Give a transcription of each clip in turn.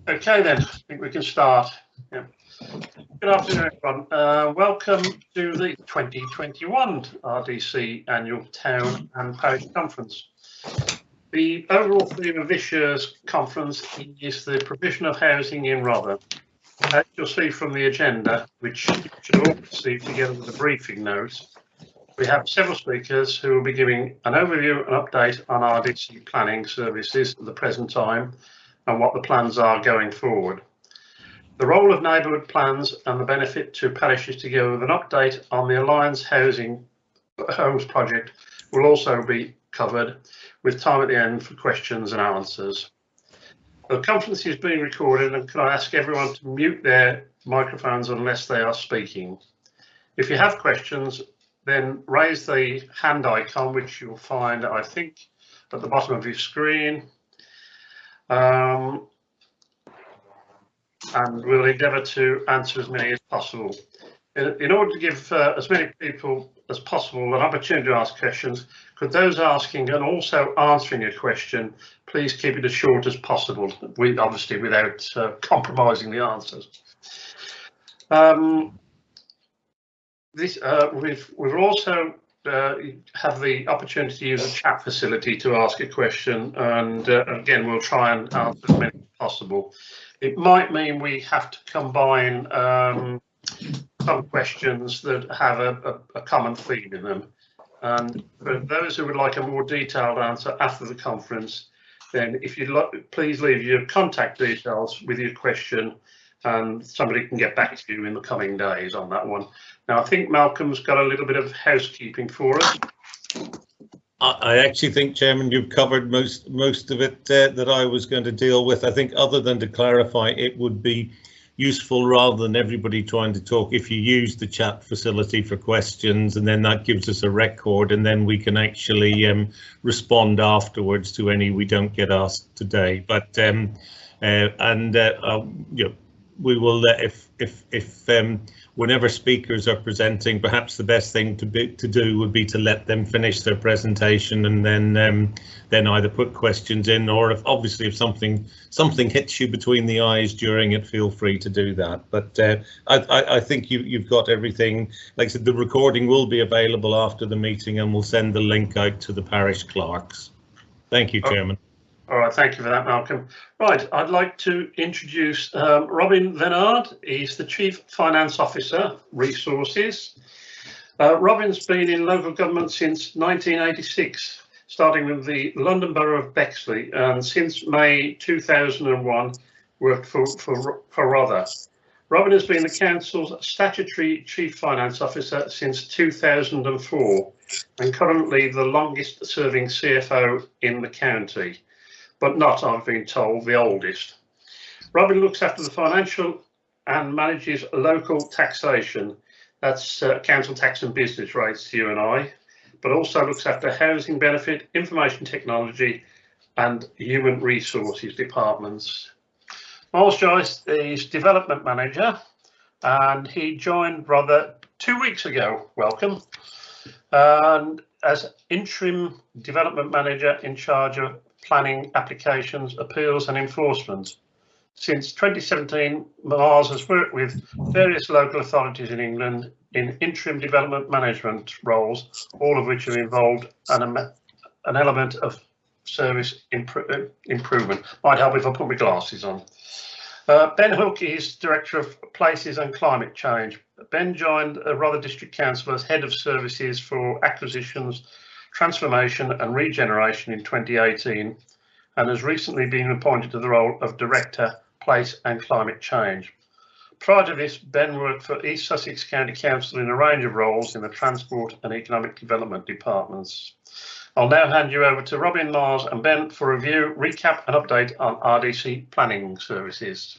Okay then, I think we can start. Yeah. Good afternoon everyone. Welcome to the 2021 RDC Annual Town and Parish Conference. The overall theme of this year's conference is the provision of housing in Rother. As you'll see from the agenda, which you should all receive together with the briefing notes, we have several speakers who will be giving an overview and update on RDC planning services at the present time and what the plans are going forward. The role of neighbourhood plans and the benefit to parishes to give an update on the Alliance Homes project will also be covered, with time at the end for questions and answers. The conference is being recorded, and can I ask everyone to mute their microphones unless they are speaking. If you have questions, then raise the hand icon, which you'll find, I think, at the bottom of your screen. And we'll endeavour to answer as many as possible. In order to give as many people as possible an opportunity to ask questions, could those asking and also answering a question please keep it as short as possible, obviously without compromising the answers. We've also have the opportunity to use a chat facility to ask a question, and again we'll try and answer as many as possible. It might mean we have to combine some questions that have a common theme in them, and for those who would like a more detailed answer after the conference, then if you'd like, please leave your contact details with your question and somebody can get back to you in the coming days on that one. Now, I think Malcolm's got a little bit of housekeeping for us. I actually think, Chairman, you've covered most of it that I was going to deal with. I think other than to clarify, it would be useful rather than everybody trying to talk if you use the chat facility for questions, and then that gives us a record, and then we can actually respond afterwards to any we don't get asked today. But you know, we will if whenever speakers are presenting, perhaps the best thing to do would be to let them finish their presentation, and then either put questions in, or if something hits you between the eyes during it, feel free to do that. But I think you've got everything. Like I said, the recording will be available after the meeting, and we'll send the link out to the parish clerks. Thank you, Chairman. All right, thank you for that, Malcolm. Right, I'd like to introduce Leonard. He's the Chief Finance Officer, Resources. Robin's been in local government since 1986, starting with the London Borough of Bexley, and since May 2001 worked for Rother. Robin has been the Council's statutory Chief Finance Officer since 2004 and currently the longest serving CFO in the county, but not, I've been told, the oldest. Robin looks after the financial and manages local taxation, that's council tax and business rates, you and I, but also looks after housing benefit, information technology and human resources departments. Miles Joyce is development manager, and he joined Rother 2 weeks ago, welcome, and as interim development manager in charge of planning, applications, appeals and enforcement. Since 2017, Mars has worked with various local authorities in England in interim development management roles, all of which have involved an element of service improvement. Might help if I put my glasses on. Ben Hook is Director of Places and Climate Change. Ben joined Rother District Council as Head of Services for Acquisitions, Transformation and Regeneration in 2018, and has recently been appointed to the role of Director, Place and Climate Change. Prior to this, Ben worked for East Sussex County Council in a range of roles in the Transport and Economic Development departments. I'll now hand you over to Robin, Mars and Ben for a review, recap and update on RDC planning services.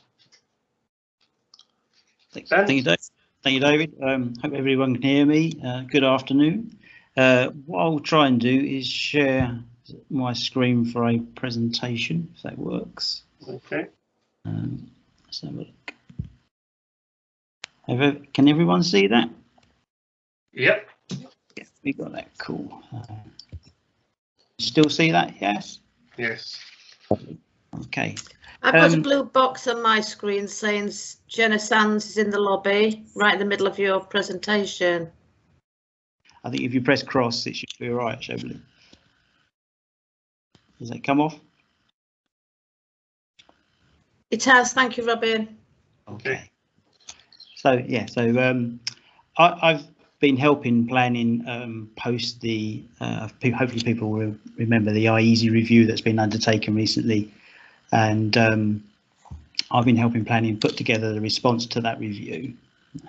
Thank you, Dave. Thank you, David. Hope everyone can hear me. Good afternoon. What I'll try and do is share my screen for a presentation, if that works. Okay. Let's have a look. Can everyone see that? Yep. Yeah, we got that. Cool. Still see that? Yes. Yes. Okay. I've got a blue box on my screen saying Jenna Sands is in the lobby, right in the middle of your presentation. I think if you press cross, it should be all right, Shobli. Does that come off? It has, thank you, Robin. Okay. So yeah, so I've been helping planning post the, hopefully people will remember the iEasy review that's been undertaken recently. And I've been helping planning put together the response to that review.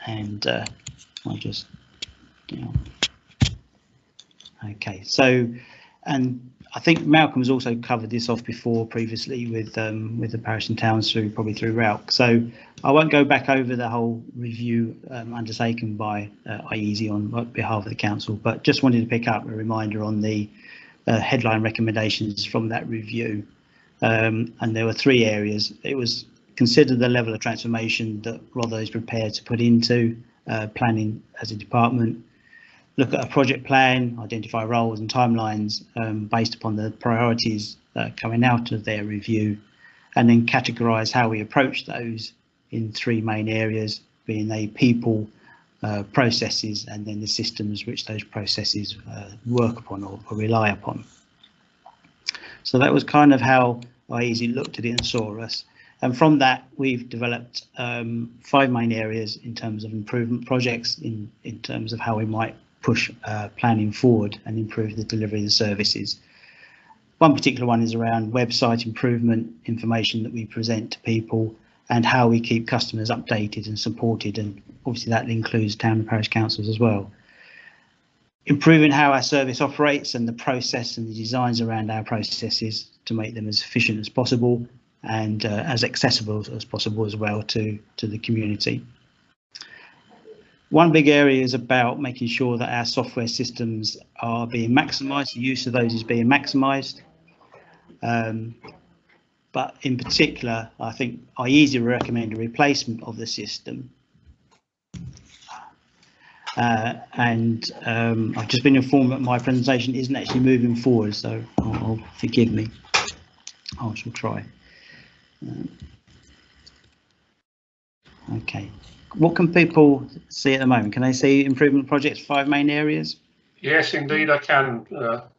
And I'll just, okay, so, and I think Malcolm's also covered this off before previously with the parish and towns probably through RALC. So I won't go back over the whole review undertaken by iEasy on behalf of the council, but just wanted to pick up a reminder on the headline recommendations from that review. And there were 3 areas. It was consider the level of transformation that Rother is prepared to put into planning as a department. Look at a project plan, identify roles and timelines based upon the priorities coming out of their review, and then categorise how we approach those in 3 main areas, being they people, processes, and then the systems which those processes work upon or rely upon. So that was kind of how iEasy looked at it and saw us. And from that, we've developed 5 main areas in terms of improvement projects, in terms of how we might push planning forward and improve the delivery of the services. One particular one is around website improvement, information that we present to people, and how we keep customers updated and supported, and obviously that includes town and parish councils as well. Improving how our service operates and the process and the designs around our processes to make them as efficient as possible and as accessible as possible as well to the community. One big area is about making sure that our software systems are being maximised, the use of those is being maximised. But in particular, I think iEasy recommend a replacement of the system. I've just been informed that my presentation isn't actually moving forward, so forgive me. I shall try. Okay. What can people see at the moment? Can they see improvement projects, 5 main areas? Yes, indeed, I can,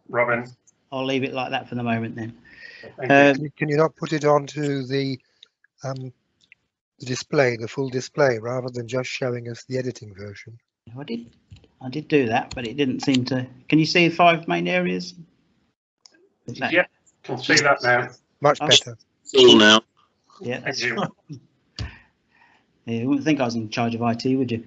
Robin. I'll leave it like that for the moment then. Can you not put it onto the display, the full display, rather than just showing us the editing version? I did do that, but it didn't seem to. Can you see 5 main areas? Yeah, can see that now. Much better. Full now. Yeah, that's Thank you. right. Yeah, you wouldn't think I was in charge of IT, would you?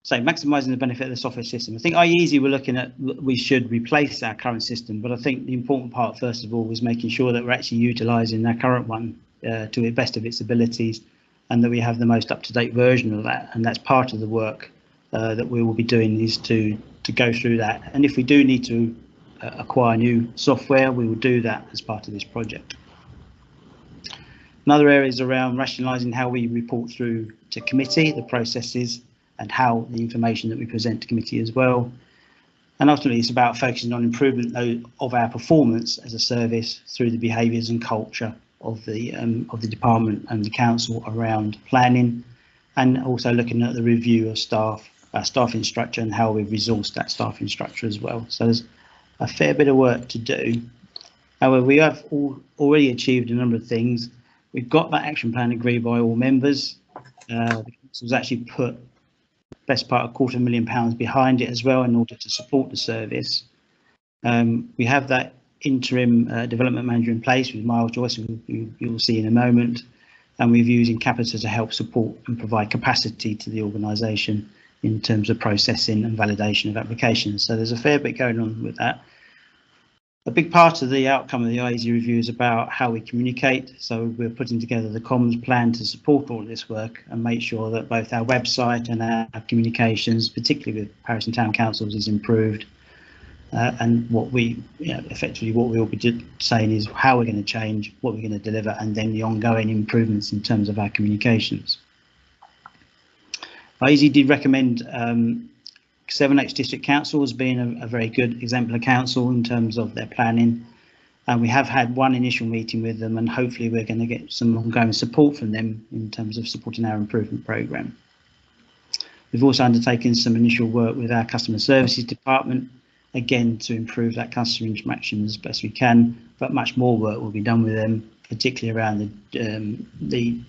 So maximising the benefit of the software system. I think iEasy we're looking at, we should replace our current system, but I think the important part first of all was making sure that we're actually utilising our current one to the best of its abilities, and that we have the most up-to-date version of that. And that's part of the work that we will be doing, is to go through that. And if we do need to acquire new software, we will do that as part of this project. Another area is around rationalising how we report through to committee, the processes, and how the information that we present to committee as well. And ultimately, it's about focusing on improvement of our performance as a service through the behaviours and culture of the department and the council around planning, and also looking at the review of staffing structure and how we've resourced that staffing structure as well. So there's a fair bit of work to do. However, we have already achieved a number of things. We've got that action plan agreed by all members. The council's actually put best part of £250,000 behind it as well in order to support the service. We have that interim development manager in place with Miles Joyce, who you'll see in a moment, and we're using Capita to help support and provide capacity to the organisation in terms of processing and validation of applications. So there's a fair bit going on with that. A big part of the outcome of the iEasy review is about how we communicate. So we're putting together the comms plan to support all of this work and make sure that both our website and our communications, particularly with parish and town councils, is improved. And what we, effectively what we'll be saying is how we're going to change, what we're going to deliver, and then the ongoing improvements in terms of our communications. iEasy did recommend 7H district councils being a very good exemplar council in terms of their planning, And we have had one initial meeting with them, and hopefully we're going to get some ongoing support from them in terms of supporting our improvement programme. We've also undertaken some initial work with our customer services department, again to improve that customer interaction as best we can, but much more work will be done with them, particularly around the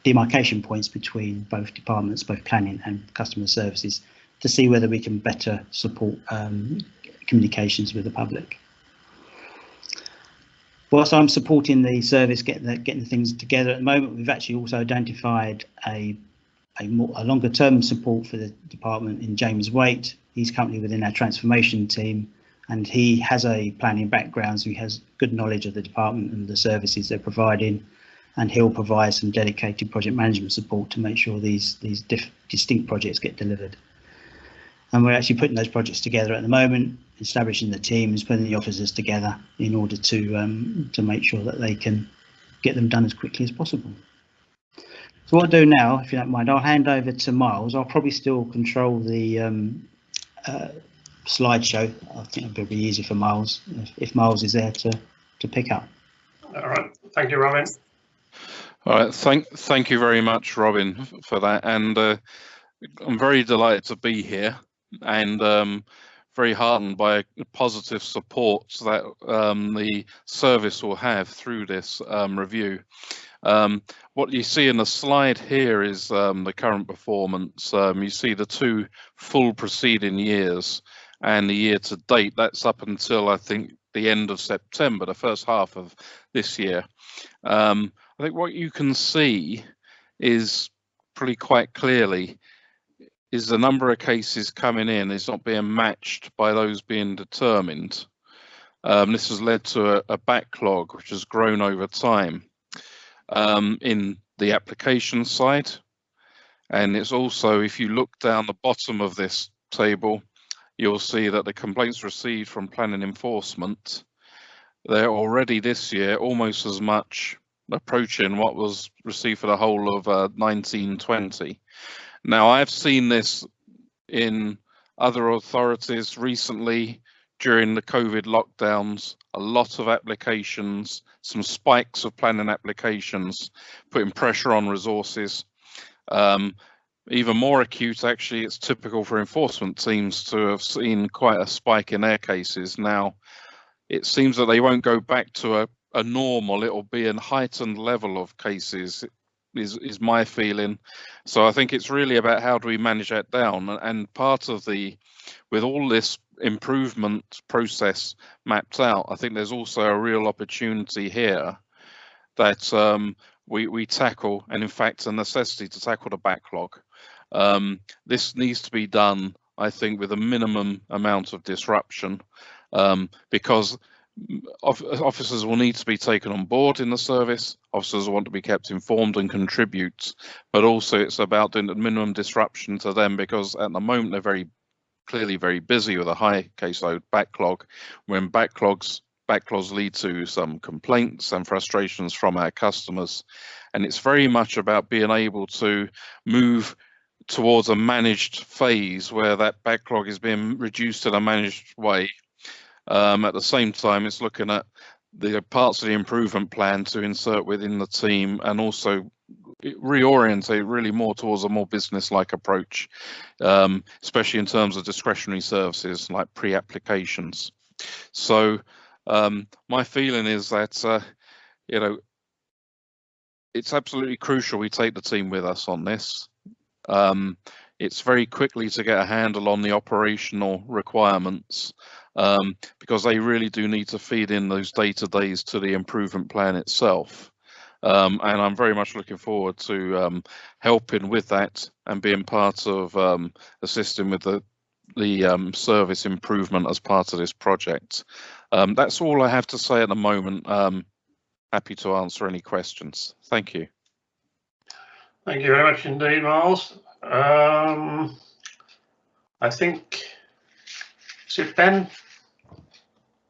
demarcation points between both departments, both planning and customer services, to see whether we can better support communications with the public. Whilst I'm supporting the service getting the things together at the moment, we've actually also identified a longer term support for the department in James Waite. He's currently within our transformation team, and he has a planning background, so he has good knowledge of the department and the services they're providing, and he'll provide some dedicated project management support to make sure these distinct projects get delivered. And we're actually putting those projects together at the moment, establishing the teams, putting the officers together in order to make sure that they can get them done as quickly as possible. So what I'll do now, if you don't mind, I'll hand over to Miles. I'll probably still control the slideshow. I think it'll be easy for Miles if Miles is there to pick up. All right, thank you, Robin. All right, thank you very much, Robin, for that. And I'm very delighted to be here, and very heartened by positive support that the service will have through this review. What you see in the slide here is the current performance. You see the 2 full preceding years and the year to date. That's up until, I think, the end of September, the first half of this year. I think what you can see is pretty quite clearly is the number of cases coming in is not being matched by those being determined. This has led to a backlog which has grown over time in the application side. And it's also, if you look down the bottom of this table, you'll see that the complaints received from planning enforcement, they're already this year almost as much approaching what was received for the whole of 1920. Now, I've seen this in other authorities recently during the COVID lockdowns, a lot of applications, some spikes of planning applications, putting pressure on resources. Even more acute, actually, it's typical for enforcement teams to have seen quite a spike in their cases. Now, it seems that they won't go back to a normal, it'll be a heightened level of cases, is my feeling. So I think it's really about how do we manage that down, and part of with all this improvement process mapped out, I think there's also a real opportunity here that we tackle, and in fact a necessity to tackle the backlog. This needs to be done, I think, with a minimum amount of disruption, because officers will need to be taken on board in the service. Officers want to be kept informed and contribute, but also it's about doing the minimum disruption to them, because at the moment they're clearly very busy with a high caseload backlog. When backlogs lead to some complaints and frustrations from our customers, and it's very much about being able to move towards a managed phase where that backlog is being reduced in a managed way. At the same time, it's looking at the parts of the improvement plan to insert within the team, and also reorientate really more towards a more business-like approach, especially in terms of discretionary services like pre-applications. So my feeling is that it's absolutely crucial we take the team with us on this. It's very quickly to get a handle on the operational requirements, because they really do need to feed in those day-to-days to the improvement plan itself. And I'm very much looking forward to helping with that and being part of assisting with the service improvement as part of this project. That's all I have to say at the moment. Happy to answer any questions. Thank you. Thank you very much indeed, Miles. I think, is it Ben?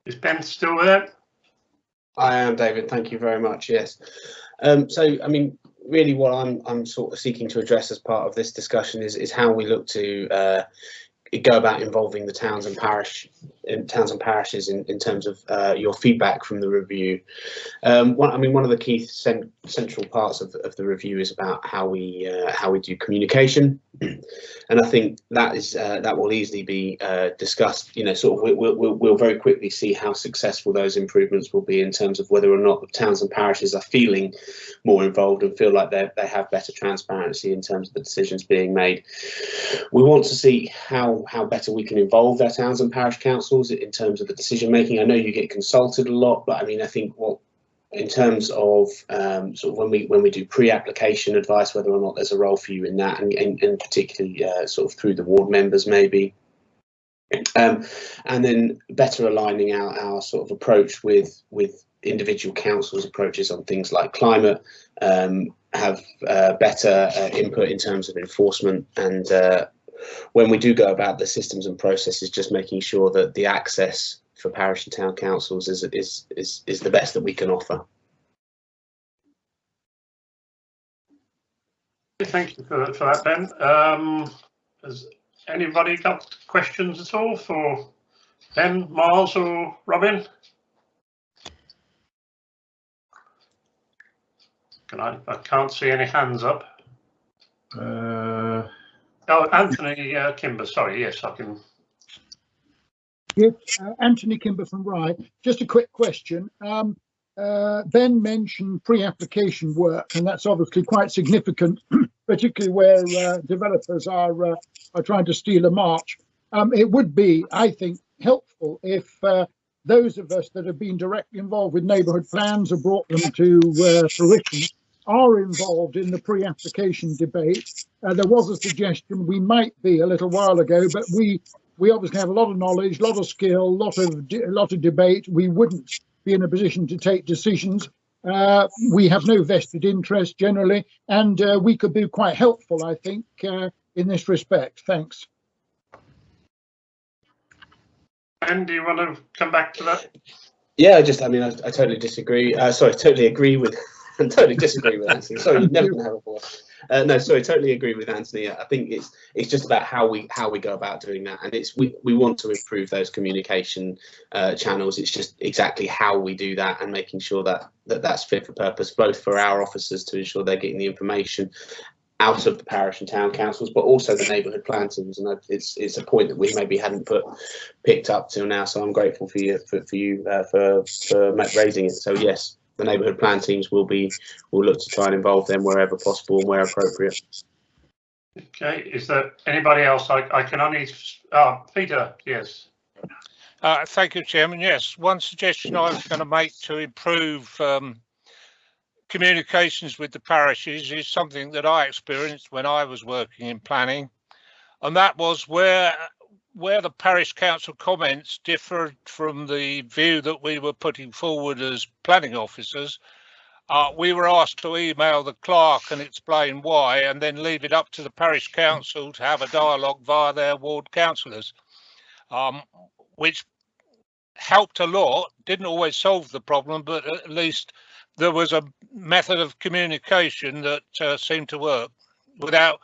Is Ben still there? I am, David. Thank you very much. Yes. So, I mean, really, what I'm sort of seeking to address as part of this discussion is how we look to go about involving the towns and parishes in terms of your feedback from the review. One of the key central parts of the review is about how we do communication, and I think that will easily be discussed. We'll very quickly see how successful those improvements will be in terms of whether or not the towns and parishes are feeling more involved and feel like they have better transparency in terms of the decisions being made. We want to see how better we can involve our towns and parish councils in terms of the decision making. I know you get consulted a lot, but I think in terms of sort of when we do pre-application advice, whether or not there's a role for you in that, and particularly sort of through the ward members maybe, and then better aligning our sort of approach with individual councils' approaches on things like climate, have better input in terms of enforcement, and when we do go about the systems and processes, just making sure that the access for parish and town councils is the best that we can offer. Thank you for that, Ben. Has anybody got questions at all for Ben, Miles, or Robin? I can't see any hands up. Oh, Anthony Kimber, sorry, yes, I can. Yeah, Anthony Kimber from Rye. Just a quick question. Ben mentioned pre-application work, and that's obviously quite significant, particularly where developers are trying to steal a march. It would be, I think, helpful if those of us that have been directly involved with neighbourhood plans or brought them to fruition are involved in the pre-application debate. There was a suggestion we might be a little while ago, but we obviously have a lot of knowledge, a lot of skill, a lot of debate. We wouldn't be in a position to take decisions. We have no vested interest generally, and we could be quite helpful, I think, in this respect. Thanks. Ben, do you want to come back to that? Yeah, I totally disagree. Totally agree with. And totally disagree with Anthony. Sorry, you've never going to have a voice. Totally agree with Anthony. I think it's just about how we go about doing that, and we want to improve those communication channels. It's just exactly how we do that and making sure that's fit for purpose, both for our officers to ensure they're getting the information out of the parish and town councils, but also the neighbourhood plan teams. And it's a point that we maybe hadn't picked up till now. So I'm grateful for you for raising it. So yes. The neighbourhood plan teams will look to try and involve them wherever possible and where appropriate. Okay, is there anybody else? I can only Peter, yes. Thank you, Chairman. Yes, one suggestion I was going to make to improve communications with the parishes is something that I experienced when I was working in planning, and that was where the parish council comments differed from the view that we were putting forward as planning officers. We were asked to email the clerk and explain why, and then leave it up to the parish council to have a dialogue via their ward councillors, which helped a lot. Didn't always solve the problem, but at least there was a method of communication that seemed to work without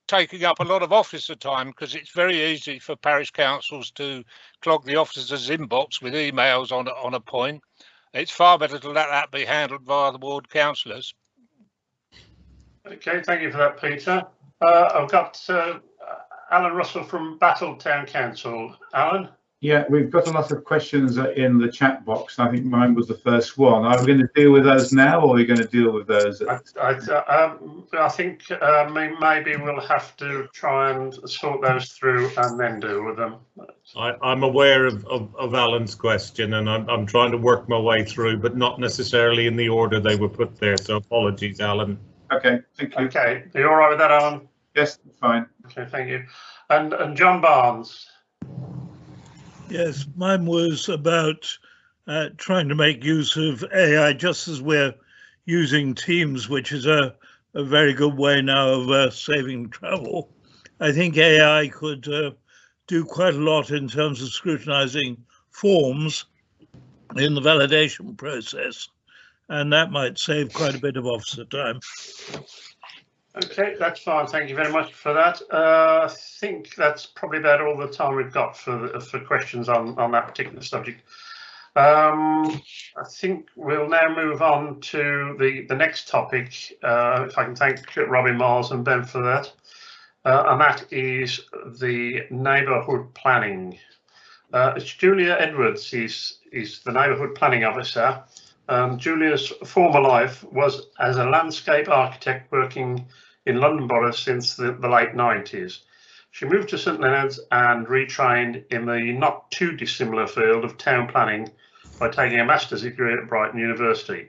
taking up a lot of officer time, because it's very easy for parish councils to clog the officers' inbox with emails on a point. It's far better to let that be handled via the ward councillors. Okay, thank you for that, Peter. I've got Alan Russell from Battle Town Council. Alan? Yeah, we've got a lot of questions in the chat box. I think mine was the first one. Are we going to deal with those now, or are we going to deal with those? I think maybe we'll have to try and sort those through and then deal with them. I'm aware of Alan's question, and I'm trying to work my way through, but not necessarily in the order they were put there. So apologies, Alan. Okay, thank you. Okay, are you all right with that, Alan? Yes, fine. Okay, thank you. And John Barnes. Yes, mine was about trying to make use of AI, just as we're using Teams, which is a very good way now of saving travel. I think AI could do quite a lot in terms of scrutinizing forms in the validation process, and that might save quite a bit of officer time. Okay, that's fine. Thank you very much for that. I think that's probably about all the time we've got for questions on that particular subject. I think we'll now move on to the next topic. If I can thank Robin Miles and Ben for that, and that is the neighbourhood planning. It's Julia Edwards is the neighbourhood planning officer. Julia's former life was as a landscape architect working in London Borough since the late 90s. She moved to St Leonard's and retrained in the not too dissimilar field of town planning by taking a master's degree at Brighton University.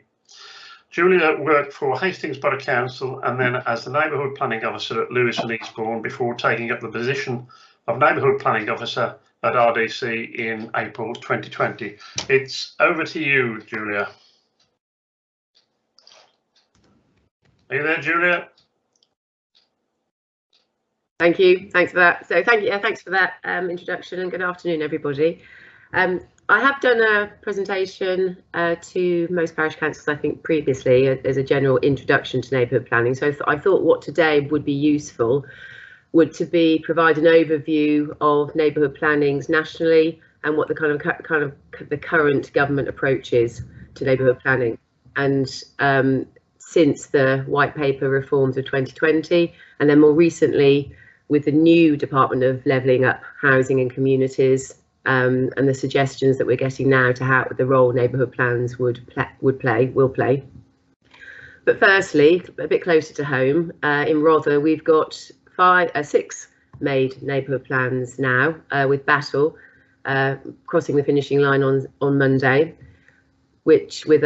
Julia worked for Hastings Borough Council and then as the neighbourhood planning officer at Lewis and Eastbourne before taking up the position of neighbourhood planning officer at RDC in April 2020. It's over to you, Julia. Are you there, Julia? Thank you. Thanks for that. So thanks for that introduction, and good afternoon, everybody. I have done a presentation to most parish councils, I think, previously as a general introduction to neighbourhood planning. So I thought what today would be useful would to be provide an overview of neighbourhood plannings nationally and what the kind of the current government approach is to neighbourhood planning. And since the white paper reforms of 2020, and then more recently with the new Department of Levelling Up Housing and Communities, and the suggestions that we're getting now to how the role neighbourhood plans will play. But firstly, a bit closer to home, in Rother, we've got 6 made neighbourhood plans now, with Battle crossing the finishing line on Monday, which with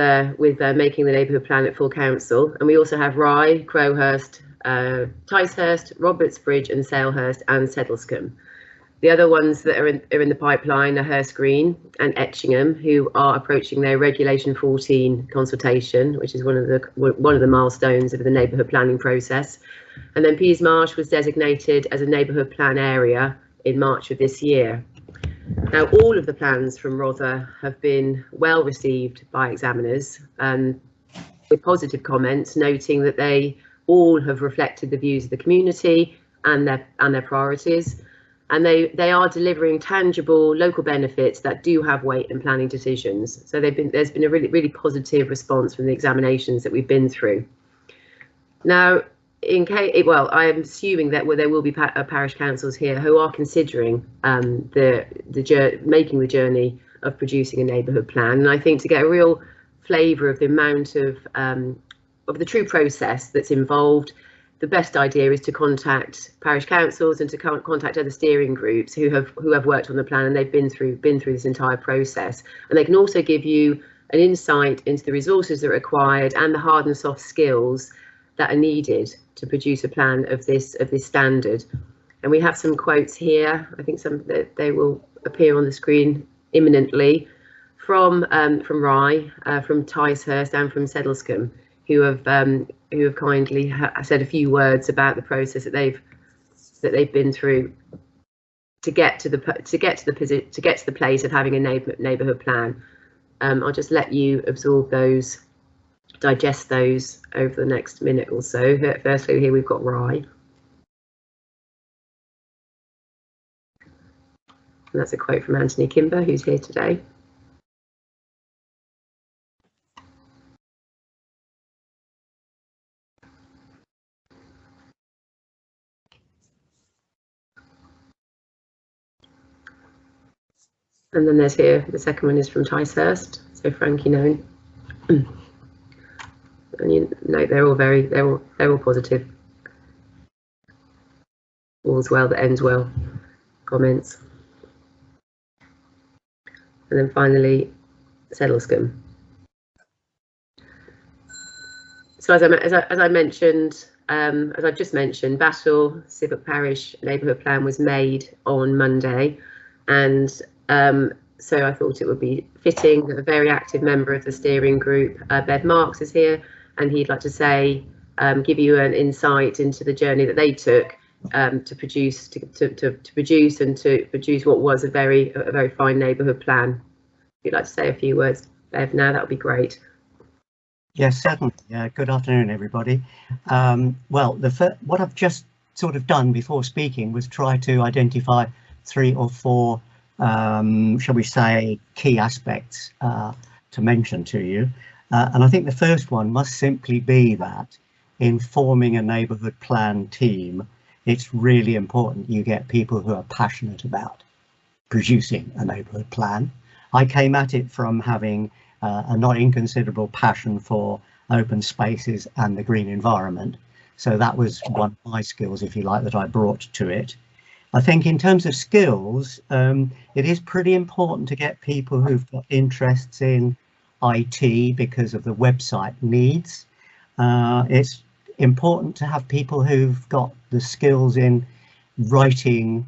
making the neighbourhood plan at full council. And we also have Rye, Crowhurst, Ticehurst, Robertsbridge and Salehurst and Sedlescombe. The other ones that are in the pipeline are Hurst Green and Etchingham, who are approaching their Regulation 14 consultation, which is one of the milestones of the neighbourhood planning process. And then Peasmarsh was designated as a neighbourhood plan area in March of this year. Now, all of the plans from Rother have been well received by examiners, with positive comments noting that they all have reflected the views of the community and their priorities, and they are delivering tangible local benefits that do have weight in planning decisions. So there's been a really positive response from the examinations that we've been through. Now, I'm assuming that there will be parish councils here who are considering making the journey of producing a neighbourhood plan, and I think to get a real flavour of the amount of the true process that's involved, the best idea is to contact parish councils and to contact other steering groups who have worked on the plan and they've been through this entire process, and they can also give you an insight into the resources that are required and the hard and soft skills that are needed to produce a plan of this standard. And we have some quotes here. I think they will appear on the screen imminently from Rye, from Ticehurst and from Sedlescombe, who have kindly said a few words about the process that they've been through to get to the place of having a neighbourhood plan. I'll just let you absorb those, digest those over the next minute or so. Firstly, here we've got Rye. And that's a quote from Anthony Kimber, who's here today. And then there's here, the second one is from Ticehurst, so Frankie known. And you know, they're all positive. All's well that ends well comments. And then finally, Sedlescombe. So as I mentioned, as I've just mentioned, Battle Civic Parish neighbourhood plan was made on Monday, and so I thought it would be fitting that a very active member of the steering group, Bev Marks, is here, and he'd like to say, give you an insight into the journey that they took to produce what was a very fine neighbourhood plan. If you'd like to say a few words, Bev, now that would be great. Yes, certainly. Good afternoon, everybody. Well, what I've just sort of done before speaking was try to identify 3 or 4, shall we say, key aspects to mention to you. And I think the first one must simply be that in forming a neighbourhood plan team, it's really important you get people who are passionate about producing a neighbourhood plan. I came at it from having a not inconsiderable passion for open spaces and the green environment. So that was one of my skills, if you like, that I brought to it. I think in terms of skills, it is pretty important to get people who've got interests in IT because of the website needs. It's important to have people who've got the skills in writing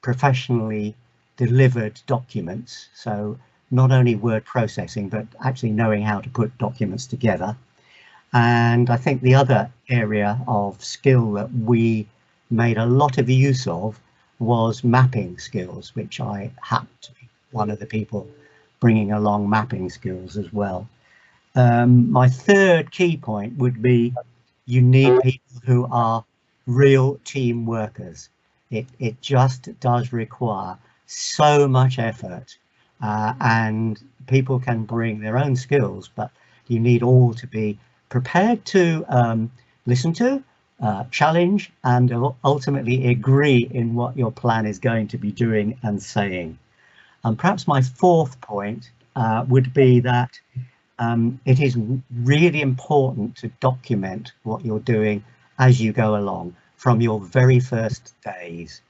professionally delivered documents. So not only word processing, but actually knowing how to put documents together. And I think the other area of skill that we made a lot of use of was mapping skills, which I happen to be one of the people bringing along mapping skills as well. My third key point would be you need people who are real team workers. It just does require so much effort. And people can bring their own skills, but you need all to be prepared to listen to, challenge, and ultimately agree in what your plan is going to be doing and saying. And perhaps my fourth point would be that it is really important to document what you're doing as you go along from your very first days.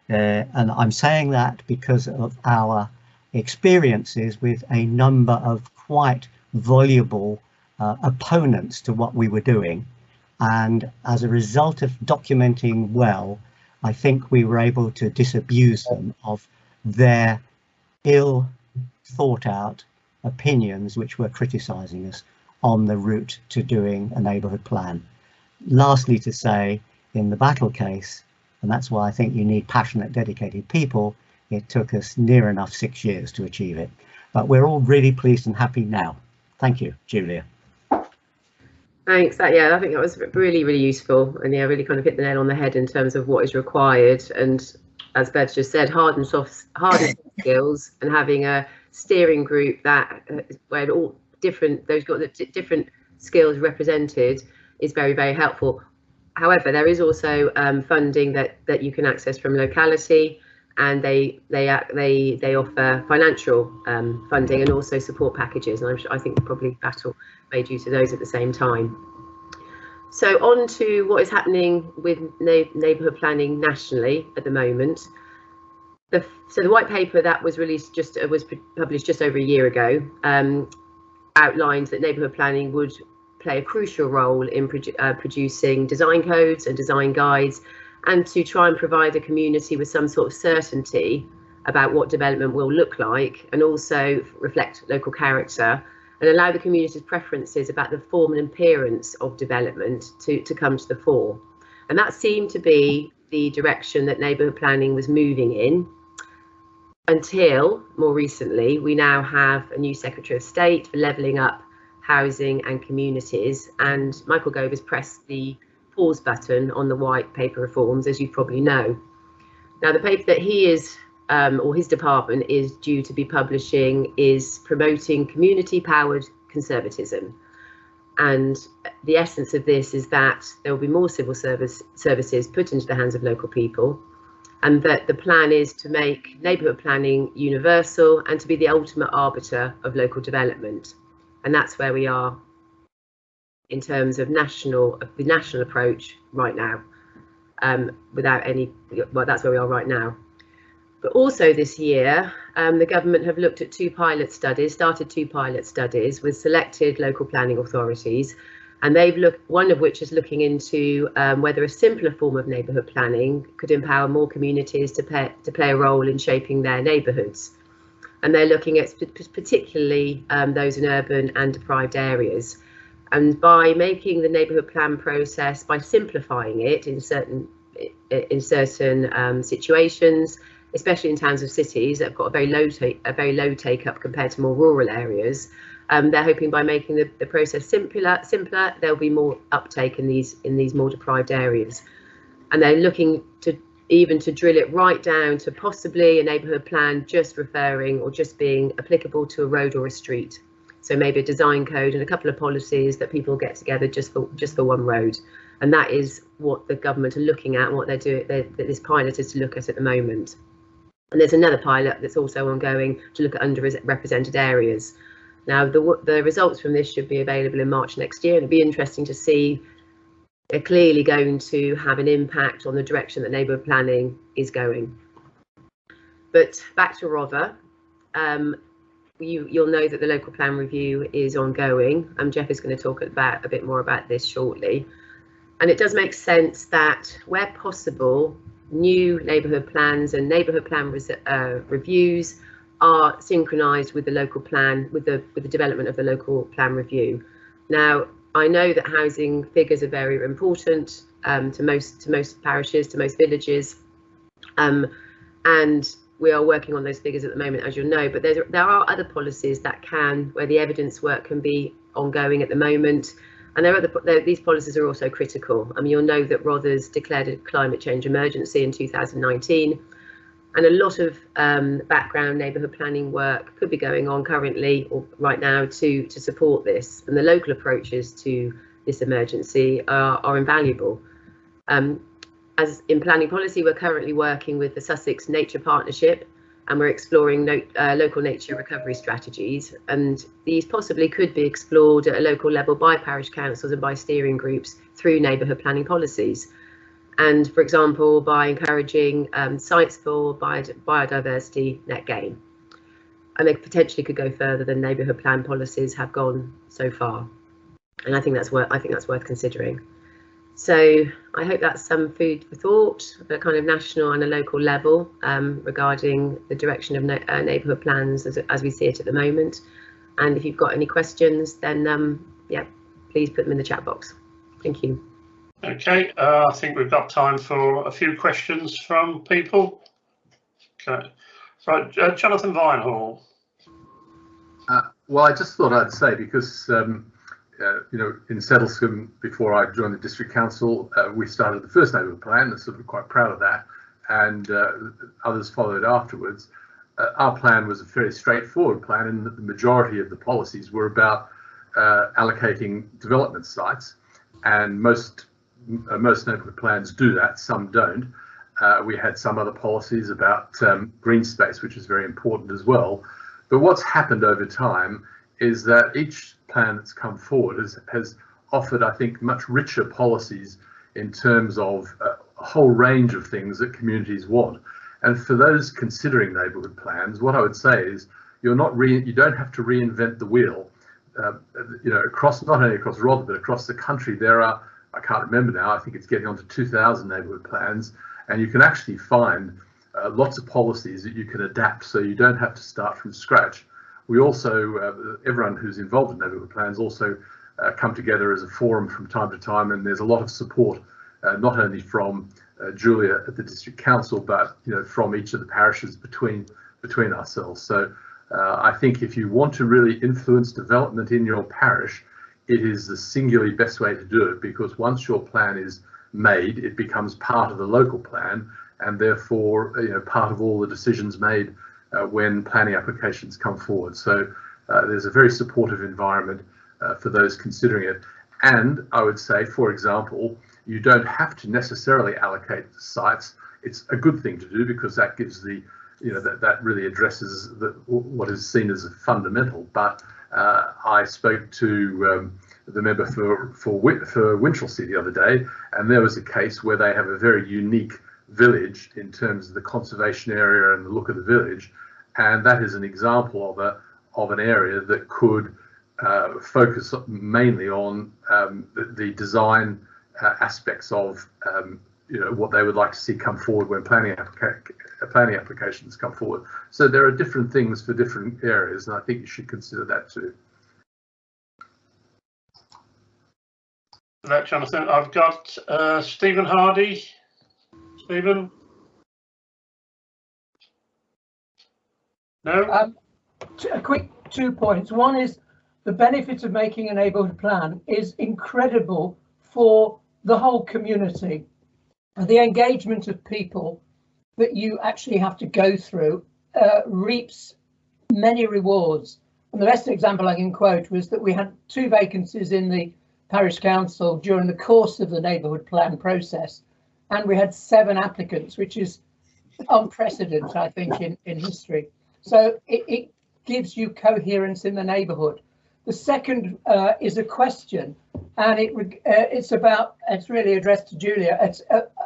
And I'm saying that because of our experiences with a number of quite voluble opponents to what we were doing, and as a result of documenting well, I think we were able to disabuse them of their ill thought out opinions which were criticizing us on the route to doing a neighbourhood plan. Lastly, to say, in the battle case, and that's why I think you need passionate, dedicated people, it took us near enough 6 years to achieve it, but we're all really pleased and happy now. Thank you, Julia. Thanks. Yeah, I think that was really, really useful, and yeah, really kind of hit the nail on the head in terms of what is required. And as Beth just said, hard and soft skills, and having a steering group that where all different different skills represented is very, very helpful. However, there is also funding that you can access from locality, and they offer financial funding and also support packages, and I think probably Battle made use of those at the same time. So on to what is happening with neighbourhood planning nationally at the moment. So the white paper that was released was published just over a year ago outlined that neighbourhood planning would play a crucial role in producing design codes and design guides, and to try and provide a community with some sort of certainty about what development will look like, and also reflect local character, and allow the community's preferences about the form and appearance of development to come to the fore. And that seemed to be the direction that neighbourhood planning was moving in, until more recently we now have a new Secretary of State for levelling up housing and communities, and Michael Gove has pressed the pause button on the white paper reforms, as you probably know. Now, the paper that he is or his department is due to be publishing is promoting community-powered conservatism, and the essence of this is that there will be more civil services put into the hands of local people, and that the plan is to make neighbourhood planning universal and to be the ultimate arbiter of local development. And that's where we are in terms of the national approach right now. That's where we are right now. But also this year, the government have looked at started two pilot studies with selected local planning authorities, and one of which is looking into whether a simpler form of neighbourhood planning could empower more communities to play a role in shaping their neighbourhoods. And they're looking at particularly those in urban and deprived areas. And by making the neighbourhood plan process, by simplifying it in certain situations, especially in towns of cities that have got a very low take up compared to more rural areas, They're hoping by making the process simpler, there'll be more uptake in these more deprived areas, and they're looking to drill it right down to possibly a neighbourhood plan just referring or just being applicable to a road or a street. So maybe a design code and a couple of policies that people get together just for one road, and that is what the government are looking at and what they're doing. This pilot is to look at the moment. And there's another pilot that's also ongoing to look at underrepresented areas. Now, the results from this should be available in March next year, and it'll be interesting to see. They're clearly going to have an impact on the direction that neighbourhood planning is going. But back to Rother, you'll know that the local plan review is ongoing. Jeff is going to talk about a bit more about this shortly. And it does make sense that where possible, new neighbourhood plans and neighbourhood plan reviews are synchronised with the local plan, with the development of the local plan review. Now, I know that housing figures are very important to most parishes, to most villages, and we are working on those figures at the moment, as you'll know. But there are other policies that where the evidence work can be ongoing at the moment, and these policies are also critical. I mean, you'll know that Rother's declared a climate change emergency in 2019. And a lot of background neighbourhood planning work could be going on currently or right now to support this. And the local approaches to this emergency are invaluable. As in planning policy, we're currently working with the Sussex Nature Partnership, and we're exploring local nature recovery strategies. And these possibly could be explored at a local level by parish councils and by steering groups through neighbourhood planning policies. And, for example, by encouraging sites for biodiversity net gain. And they potentially could go further than neighbourhood plan policies have gone so far. And I think that's worth considering. So I hope that's some food for thought at a kind of national and a local level regarding the direction of neighbourhood plans as we see it at the moment. And if you've got any questions, then yeah, please put them in the chat box. Thank you. Okay, I think we've got time for a few questions from people. Okay, right, Jonathan Vinehall. Well, I just thought I'd say, because you know, in Settlescombe, before I joined the district council, we started the first neighbourhood plan, and sort of quite proud of that, and others followed afterwards. Our plan was a fairly straightforward plan, and the majority of the policies were about allocating development sites, and most neighbourhood plans do that, some don't. We had some other policies about green space, which is very important as well. But what's happened over time is that each plan that's come forward has offered, I think, much richer policies in terms of a whole range of things that communities want. And for those considering neighbourhood plans, what I would say is you don't have to reinvent the wheel. You know, not only across Rother, but across the country, there are, I can't remember now, I think it's getting on to 2,000 neighbourhood plans, and you can actually find lots of policies that you can adapt, so you don't have to start from scratch. We also, everyone who's involved in neighbourhood plans also come together as a forum from time to time, and there's a lot of support, not only from Julia at the district council, but from each of the parishes between ourselves. So I think if you want to really influence development in your parish, it is the singularly best way to do it, because once your plan is made, it becomes part of the local plan, and therefore part of all the decisions made when planning applications come forward. So there's a very supportive environment for those considering it. And I would say, for example, you don't have to necessarily allocate sites. It's a good thing to do, because that gives the, that really addresses what is seen as a fundamental. But I spoke to the member for Winchelsea the other day, and there was a case where they have a very unique village in terms of the conservation area and the look of the village, and that is an example of an area that could focus mainly on the design aspects of what they would like to see come forward when planning applications come forward. So there are different things for different areas, and I think you should consider that too. That, Jonathan, I've got Stephen Hardy. Stephen? No? A quick 2 points. One is, the benefit of making a neighbourhood plan is incredible for the whole community. And the engagement of people that you actually have to go through reaps many rewards. And the best example I can quote was that we had 2 vacancies in the parish council during the course of the neighbourhood plan process, and we had 7 applicants, which is unprecedented, I think, in history. So it gives you coherence in the neighbourhood. The second is a question, and it's really addressed to Julia. It's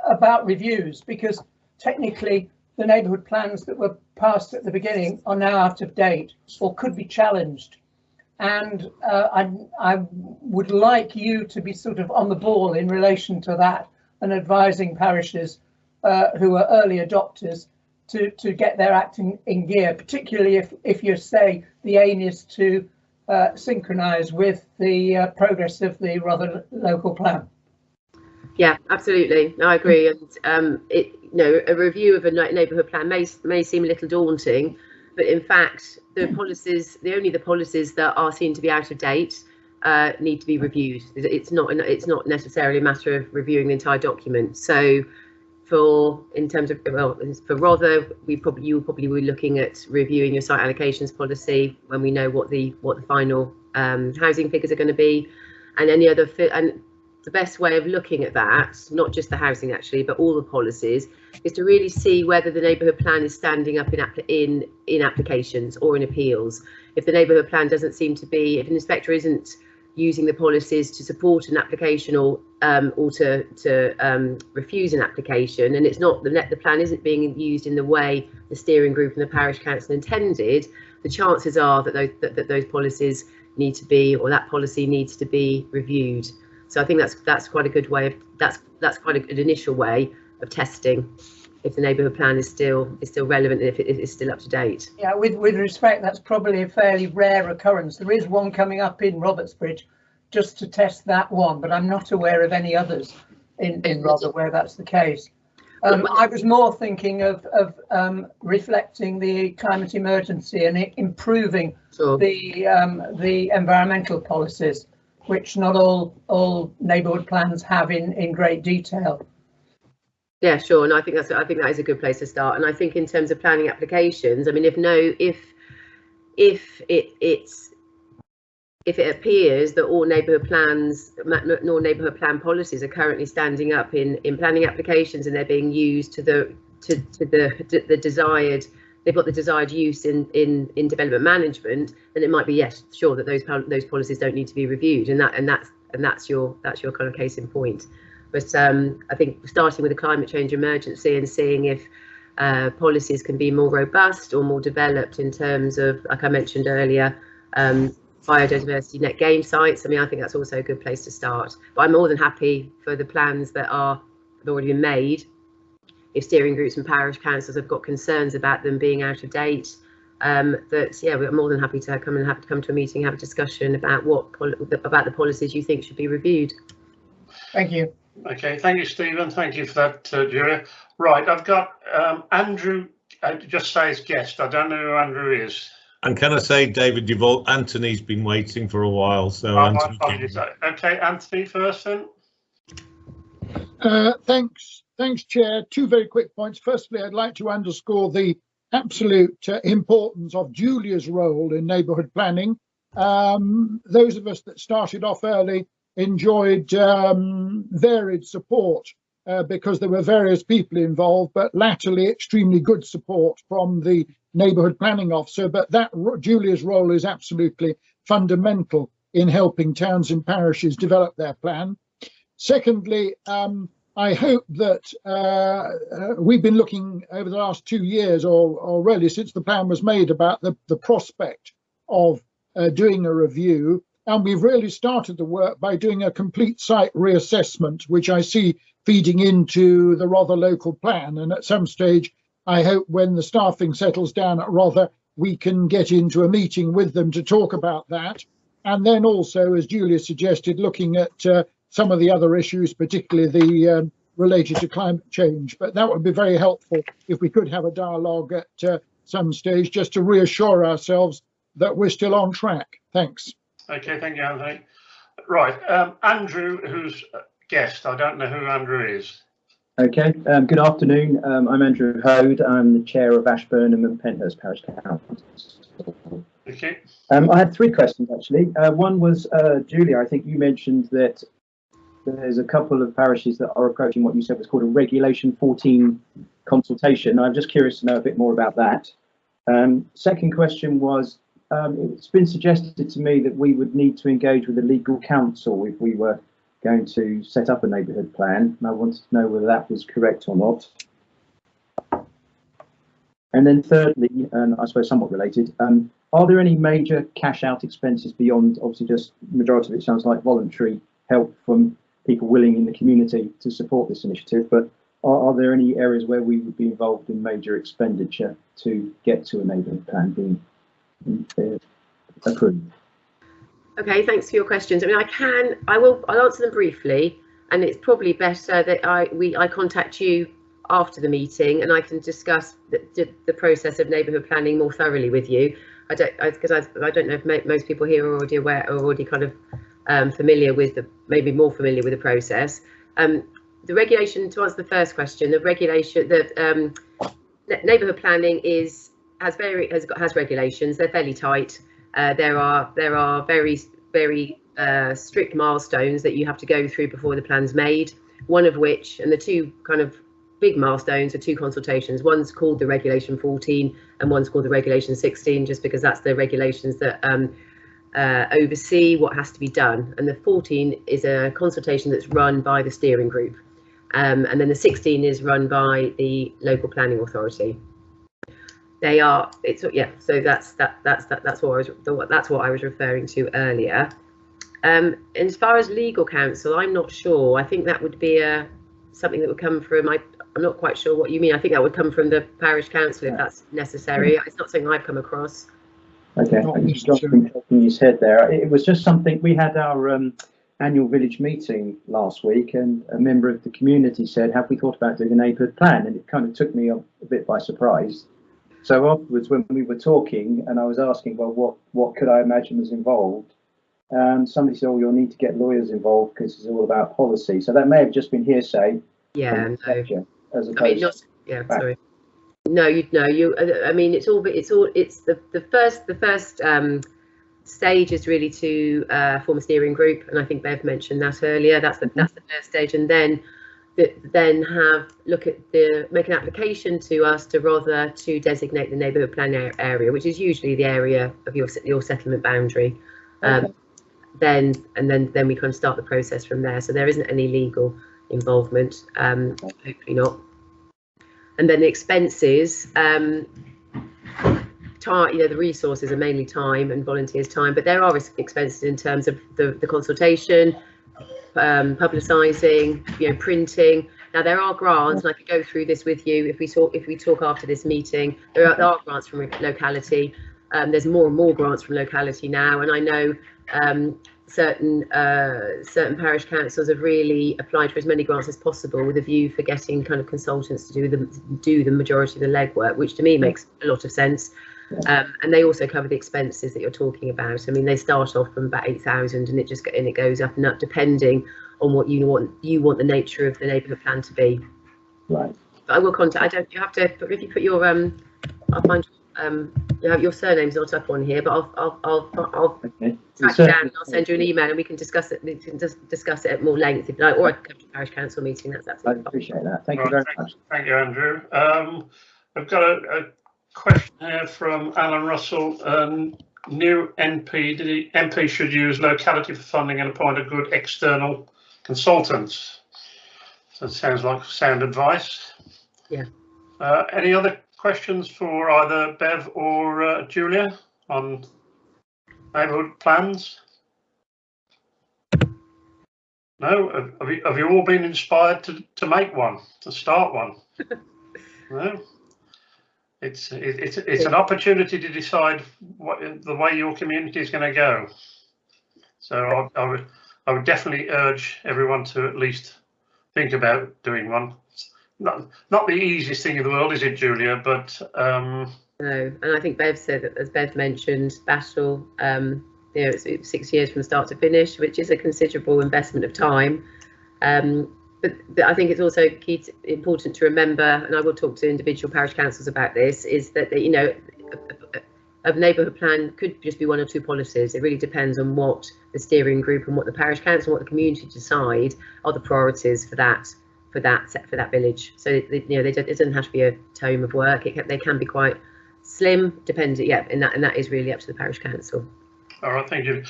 about reviews, because technically the neighbourhood plans that were passed at the beginning are now out of date or could be challenged. And I would like you to be sort of on the ball in relation to that and advising parishes who are early adopters to get their act in gear, particularly if you say the aim is to synchronise with the progress of the Rother local plan. Yeah, absolutely. I agree. And a review of a neighbourhood plan may seem a little daunting, but in fact, only the policies that are seen to be out of date need to be reviewed. It's not necessarily a matter of reviewing the entire document. So, for Rother, you will probably be looking at reviewing your site allocations policy when we know what the final housing figures are going to be, and any other the best way of looking at that, not just the housing actually, but all the policies, is to really see whether the neighbourhood plan is standing up in applications or in appeals. If the neighbourhood plan doesn't seem to be, if an inspector isn't using the policies to support an application or to refuse an application, and it's not the plan isn't being used in the way the steering group and the parish council intended, the chances are that those policies need to be, or that policy needs to be reviewed. So I think that's quite a good way of that's quite an initial way of testing if the neighbourhood plan is still relevant and if it is still up to date. Yeah, with respect, that's probably a fairly rare occurrence. There is one coming up in Robertsbridge just to test that one, but I'm not aware of any others in Rother where that's the case. I was more thinking of reflecting the climate emergency and improving the environmental policies, which not all neighbourhood plans have in great detail. Yeah, sure, and I think that is a good place to start. And I think in terms of planning applications, I mean, if it appears that all neighbourhood plan policies are currently standing up in planning applications and they're being used to the desired, they've got the desired use in development management, then it might be, yes, sure, that those policies don't need to be reviewed, and that's your kind of case in point. But I think starting with the climate change emergency and seeing if policies can be more robust or more developed in terms of, like I mentioned earlier, biodiversity net gain sites. I mean, I think that's also a good place to start. But I'm more than happy for the plans that have already been made. If steering groups and parish councils have got concerns about them being out of date, we're more than happy to come to a meeting, have a discussion about about the policies you think should be reviewed. Thank you. Okay, thank you, Stephen. Thank you for that, Julia. Right, I've got Andrew. Just say his guest. I don't know who Andrew is. And can I say, David, Anthony's been waiting for a while, so Anthony. Okay, Anthony first then. Thanks, Chair. 2 very quick points. Firstly, I'd like to underscore the absolute importance of Julia's role in neighbourhood planning. Those of us that started off early enjoyed varied support because there were various people involved, but latterly extremely good support from the neighbourhood planning officer. But Julia's role is absolutely fundamental in helping towns and parishes develop their plan. Secondly, I hope that we've been looking over the last 2 years or really since the plan was made about the prospect of doing a review. And we've really started the work by doing a complete site reassessment, which I see feeding into the Rother local plan. And at some stage, I hope when the staffing settles down at Rother, we can get into a meeting with them to talk about that. And then also, as Julia suggested, looking at some of the other issues, particularly the related to climate change. But that would be very helpful if we could have a dialogue at some stage, just to reassure ourselves that we're still on track. Thanks. Okay, thank you, Anthony. Right, Andrew, who's guest. I don't know who Andrew is. Okay, good afternoon. I'm Andrew Hode. I'm the chair of Ashburnham and Penhurst Parish Council. Okay. I had 3 questions actually. One was, Julia, I think you mentioned that there's a couple of parishes that are approaching what you said was called a Regulation 14 consultation. I'm just curious to know a bit more about that. Second question was, it's been suggested to me that we would need to engage with the legal counsel if we were going to set up a neighbourhood plan, and I wanted to know whether that was correct or not. And then thirdly, and I suppose somewhat related, are there any major cash out expenses beyond, obviously just the majority of it sounds like voluntary help from people willing in the community to support this initiative, but are there any areas where we would be involved in major expenditure to get to a neighbourhood plan being approved? Okay, thanks for your questions. I mean, I'll answer them briefly, and it's probably better that I contact you after the meeting and I can discuss the process of neighbourhood planning more thoroughly with you. I don't know if most people here are already aware, or already kind of familiar with maybe more familiar with the process. The regulation, to answer the first question, the regulation, neighbourhood planning has regulations. They're fairly tight. There are very strict milestones that you have to go through before the plan's made. One of which, and the two kind of big milestones, are 2 consultations. One's called the Regulation 14 and one's called the Regulation 16, just because that's the regulations that oversee what has to be done. And the 14 is a consultation that's run by the steering group, and then the 16 is run by the local planning authority. They are. So that's what I was referring to earlier. And as far as legal counsel, I'm not sure. I think that would be something that would come from. I'm not quite sure what you mean. I think that would come from the parish council if that's necessary. It's not something I've come across. Okay, I'm just shaking his head there. It was just something. We had our annual village meeting last week, and a member of the community said, "Have we thought about doing a neighbourhood plan?" And it kind of took me a bit by surprise. So afterwards, when we were talking, and I was asking, well, what could I imagine was involved? Somebody said, "Oh, you'll need to get lawyers involved because it's all about policy." So that may have just been hearsay. Yeah, no. As opposed sorry. No, I mean, it's the first stage is really to form a steering group, and I think Bev mentioned that earlier. That's the first stage, and then make an application to us to Rother to designate the neighbourhood plan area, which is usually the area of your settlement boundary. Then we kind of start the process from there. So there isn't any legal involvement, hopefully not. And then the expenses, time, the resources are mainly time and volunteers' time, but there are expenses in terms of the consultation, publicising, printing. Now there are grants, and I could go through this with you if we talk after this meeting. There are grants from locality. There's more and more grants from locality now, and I know certain parish councils have really applied for as many grants as possible with a view for getting kind of consultants to do the majority of the legwork, which to me makes a lot of sense. And they also cover the expenses that you're talking about. I mean, they start off from about 8,000, and it goes up and up depending on what you want the nature of the neighbourhood plan to be. Right. But I will contact. If you put your I'll find your surname's not up on here, but I'll track down and I'll send you an email and we can discuss it. We can just discuss it at more length if you like, or I can come to the parish council meeting. That's absolutely fine. I appreciate that. Thank you very much. Thank you, Andrew. I've got a question here from Alan Russell. New MP, MP should use locality for funding and appoint a good external consultant. So it sounds like sound advice. Yeah. Any other questions for either Bev or Julia on neighbourhood plans? No? Have you all been inspired to make one, to start one? No? It's an opportunity to decide the way your community is going to go. So I would definitely urge everyone to at least think about doing one. Not the easiest thing in the world, is it, Julia? But no, and I think Bev said that, as Bev mentioned, Battle you know, it's 6 years from start to finish, which is a considerable investment of time. But I think it's also important to remember, and I will talk to individual parish councils about this, is that, you know, a neighbourhood plan could just be one or two policies. It really depends on what the steering group and what the parish council, what the community decide are the priorities for that village. So you know, it doesn't have to be a tome of work. They can be quite slim, depending. Yeah, and that is really up to the parish council. All right, thank you.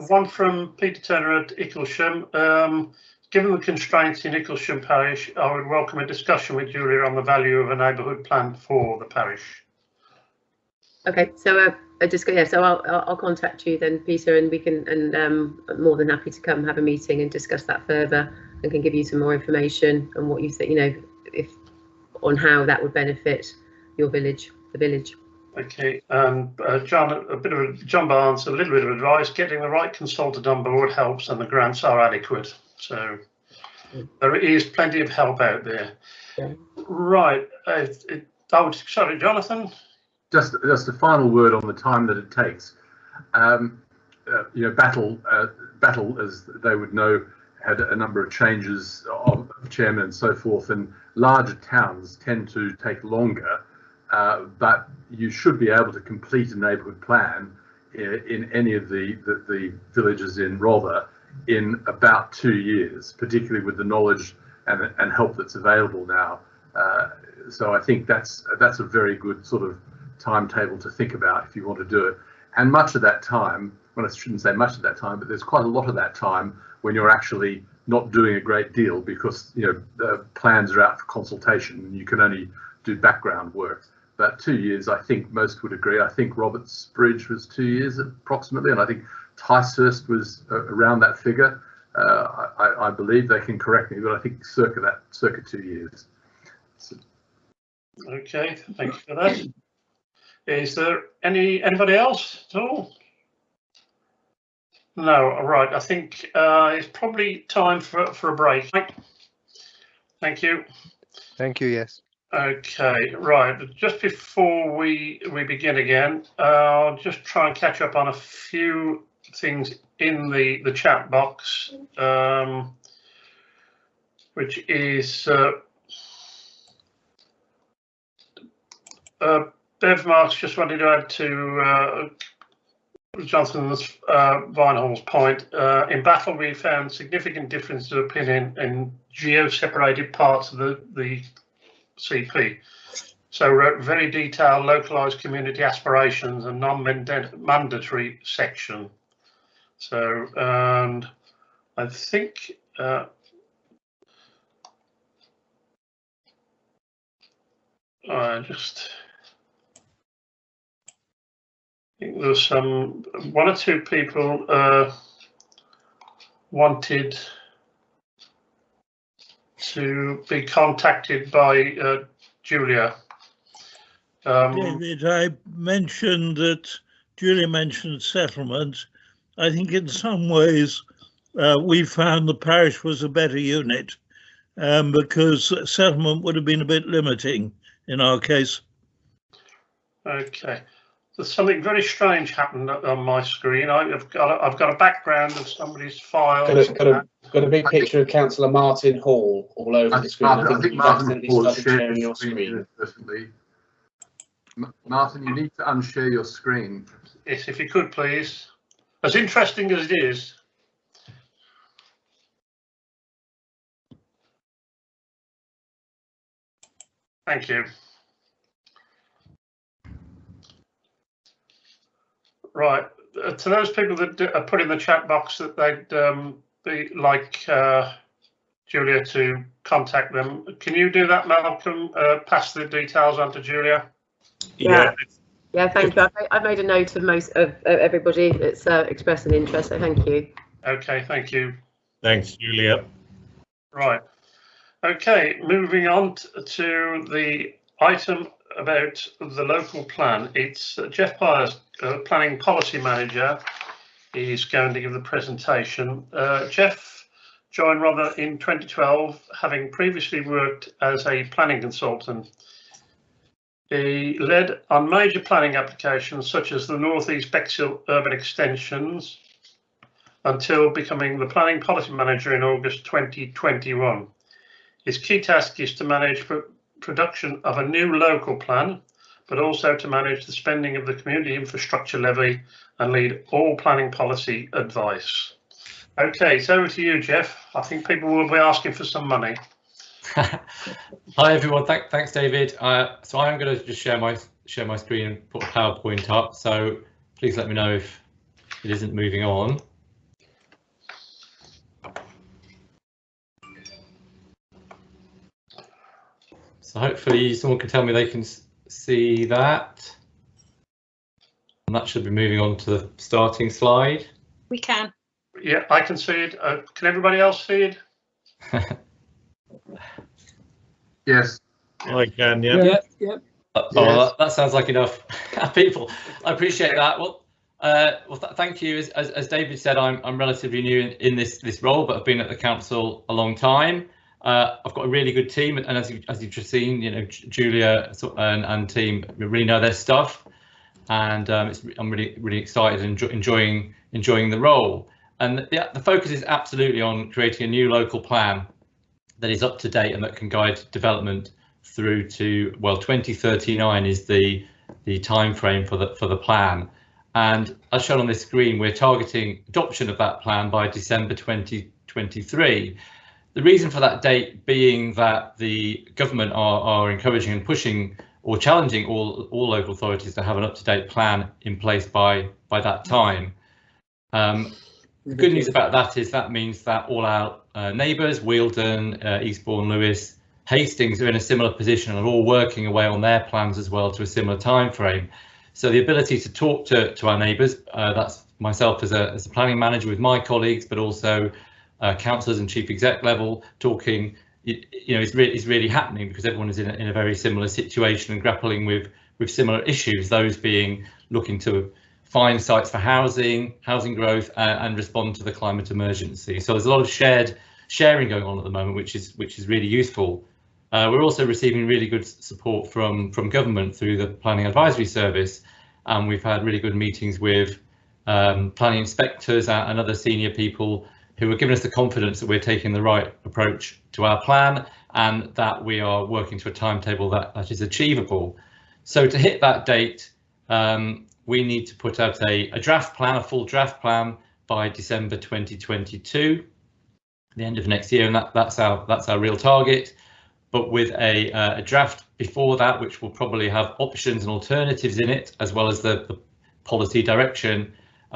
One from Peter Turner at Icklesham. Given the constraints in Icklesham Parish, I would welcome a discussion with Julia on the value of a neighbourhood plan for the parish. Okay, so so I'll contact you then, Peter, and we can, and I'm more than happy to come have a meeting and discuss that further, and can give you some more information on what you think, you know, on how that would benefit your village, the village. Okay, John, John Barnes, a little bit of advice: getting the right consultant on board helps, and the grants are adequate. So there is plenty of help out there. Yeah. Right, sorry, Jonathan. Just a final word on the time that it takes. You know, Battle, as they would know, had a number of changes of chairman and so forth, and larger towns tend to take longer. But you should be able to complete a neighbourhood plan in any of the villages in Rother in about 2 years, particularly with the knowledge and help that's available now. So I think that's a very good sort of timetable to think about if you want to do it. And much of that time, well, I shouldn't say much of that time, but there's quite a lot of that time when you're actually not doing a great deal, because, you know, the plans are out for consultation and you can only do background work. But 2 years, I think most would agree. I think Roberts Bridge was 2 years approximately, and I think Ticehurst was around that figure. I believe, they can correct me, but I think circa 2 years. So. Okay, thank you for that. Is there anybody else at all? No, all right. I think it's probably time for a break. Thank you. Thank you, yes. Okay, right. Just before we begin again, I'll just try and catch up on a few things in the chat box, which is Bev Marks just wanted to add to Jonathan's Vinehall's point. In Battle, we found significant differences of opinion in geo-separated parts of the CP. So very detailed, localised community aspirations and non-mandatory section. So, and I think I think there's one or two people wanted to be contacted by Julia. David, I mentioned that Julia mentioned settlement. I think in some ways we found the parish was a better unit because settlement would have been a bit limiting in our case. Okay. There's something very strange happened on my screen. I've got a background of somebody's file. Got a big picture of Councillor Martin Hall all over the screen. I think Martin Hall started sharing your screen. Martin, you need to unshare your screen. Yes, if you could, please. As interesting as it is. Thank you. Right, to those people that are put in the chat box that they'd be like Julia to contact them, can you do that, Malcolm? Pass the details on to Julia. Yeah, thank you. I've made a note of most of everybody that's expressed an interest, so thank you. Okay, thank you. Thanks, Julia. Right. Okay, moving on to the item about the local plan. It's Jeff Pyers, Planning Policy Manager. He's going to give the presentation. Jeff joined Rother in 2012, having previously worked as a planning consultant. He led on major planning applications such as the North East Bexhill urban extensions until becoming the planning policy manager in August 2021. His key task is to manage production of a new local plan, but also to manage the spending of the community infrastructure levy and lead all planning policy advice. Okay, so over to you, Jeff. I think people will be asking for some money. Hi everyone, thanks David. So I'm going to just share my screen and put a PowerPoint up. So please let me know if it isn't moving on. So hopefully someone can tell me they can see that. And that should be moving on to the starting slide. We can. Yeah, I can see it. Can everybody else see it? Yes. I can, yeah. Yep. Oh, that sounds like enough people. I appreciate that. Well, thank you. As David said, I'm relatively new in this role, but I've been at the council a long time. I've got a really good team, and as you've just seen, you know, Julia and team really know their stuff, and I'm really excited and enjoying the role. And the focus is absolutely on creating a new local plan that is up to date and that can guide development through to, well, 2039 is the time frame for the plan. And as shown on this screen, we're targeting adoption of that plan by December 2023. The reason for that date being that the government are encouraging and pushing or challenging all local authorities to have an up-to-date plan in place by that time. The good news about that is that means that all our neighbours, Wealdon, Eastbourne, Lewis, Hastings, are in a similar position and are all working away on their plans as well to a similar time frame. So the ability to talk to our neighbours, that's myself as a planning manager with my colleagues, but also councillors and chief exec level talking, you know, is really happening because everyone is in a very similar situation and grappling with similar issues, those being looking to find sites for housing growth, and respond to the climate emergency. So there's a lot of sharing going on at the moment, which is really useful. We're also receiving really good support from government through the Planning Advisory Service, and we've had really good meetings with planning inspectors and other senior people who are giving us the confidence that we're taking the right approach to our plan and that we are working to a timetable that is achievable. So to hit that date, we need to put out a draft plan, a full draft plan, by December 2022, the end of next year, and that's our real target. But with a draft before that, which will probably have options and alternatives in it, as well as the policy direction,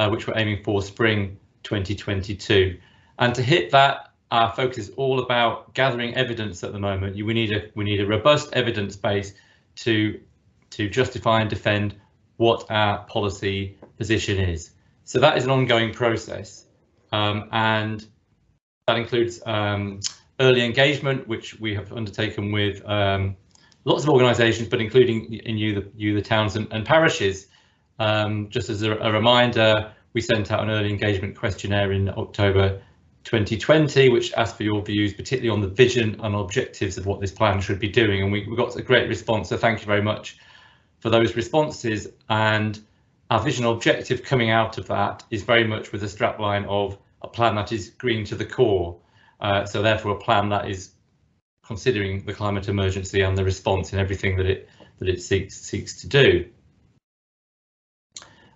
which we're aiming for spring 2022. And to hit that, our focus is all about gathering evidence at the moment. We need a robust evidence base to justify and defend what our policy position is. So that is an ongoing process, and that includes early engagement, which we have undertaken with lots of organisations, but including in you the towns and parishes. Just as a reminder, we sent out an early engagement questionnaire in October 2020, which asked for your views, particularly on the vision and objectives of what this plan should be doing, and we got a great response. So thank you very much for those responses. And our vision objective coming out of that is very much with a strapline of a plan that is green to the core. So therefore a plan that is considering the climate emergency and the response in everything that it seeks to do.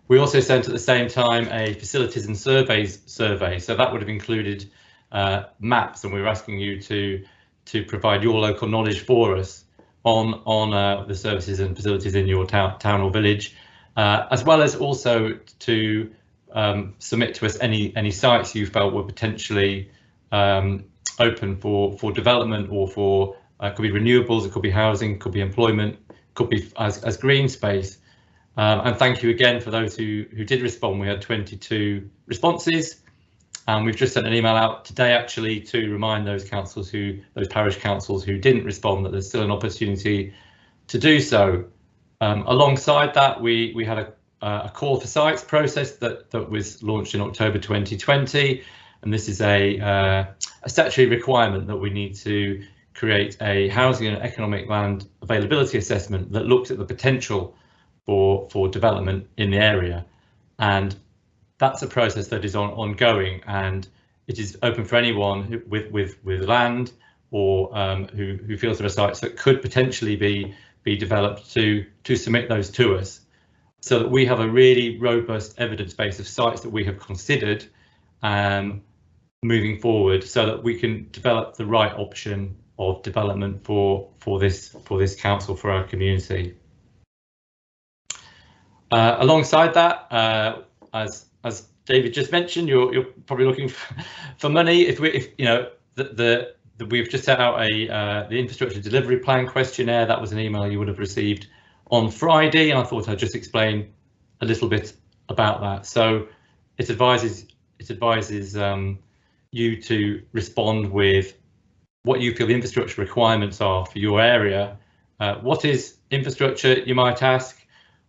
We also sent at the same time a facilities and surveys survey. So that would have included maps, and we were asking you to provide your local knowledge for us on the services and facilities in your town or village, as well as also to submit to us any sites you felt were potentially open for development, or for could be renewables, it could be housing, could be employment, could be as green space. And thank you again for those who did respond. We had 22 responses, and we've just sent an email out today actually to remind those parish councils who didn't respond that there's still an opportunity to do so. Alongside that, we had a call for sites process that was launched in October 2020, and this is a statutory requirement that we need to create a housing and economic land availability assessment that looks at the potential for development in the area. And that's a process that is ongoing, and it is open for anyone who, with land or who feels there are sites that could potentially be developed to submit those to us, so that we have a really robust evidence base of sites that we have considered moving forward, so that we can develop the right option of development for this council, for our community. Alongside that, as David just mentioned, you're probably looking for money. If you know we've just set out the infrastructure delivery plan questionnaire. That was an email you would have received on Friday, and I thought I'd just explain a little bit about that. So it advises you to respond with what you feel the infrastructure requirements are for your area. What is infrastructure, you might ask?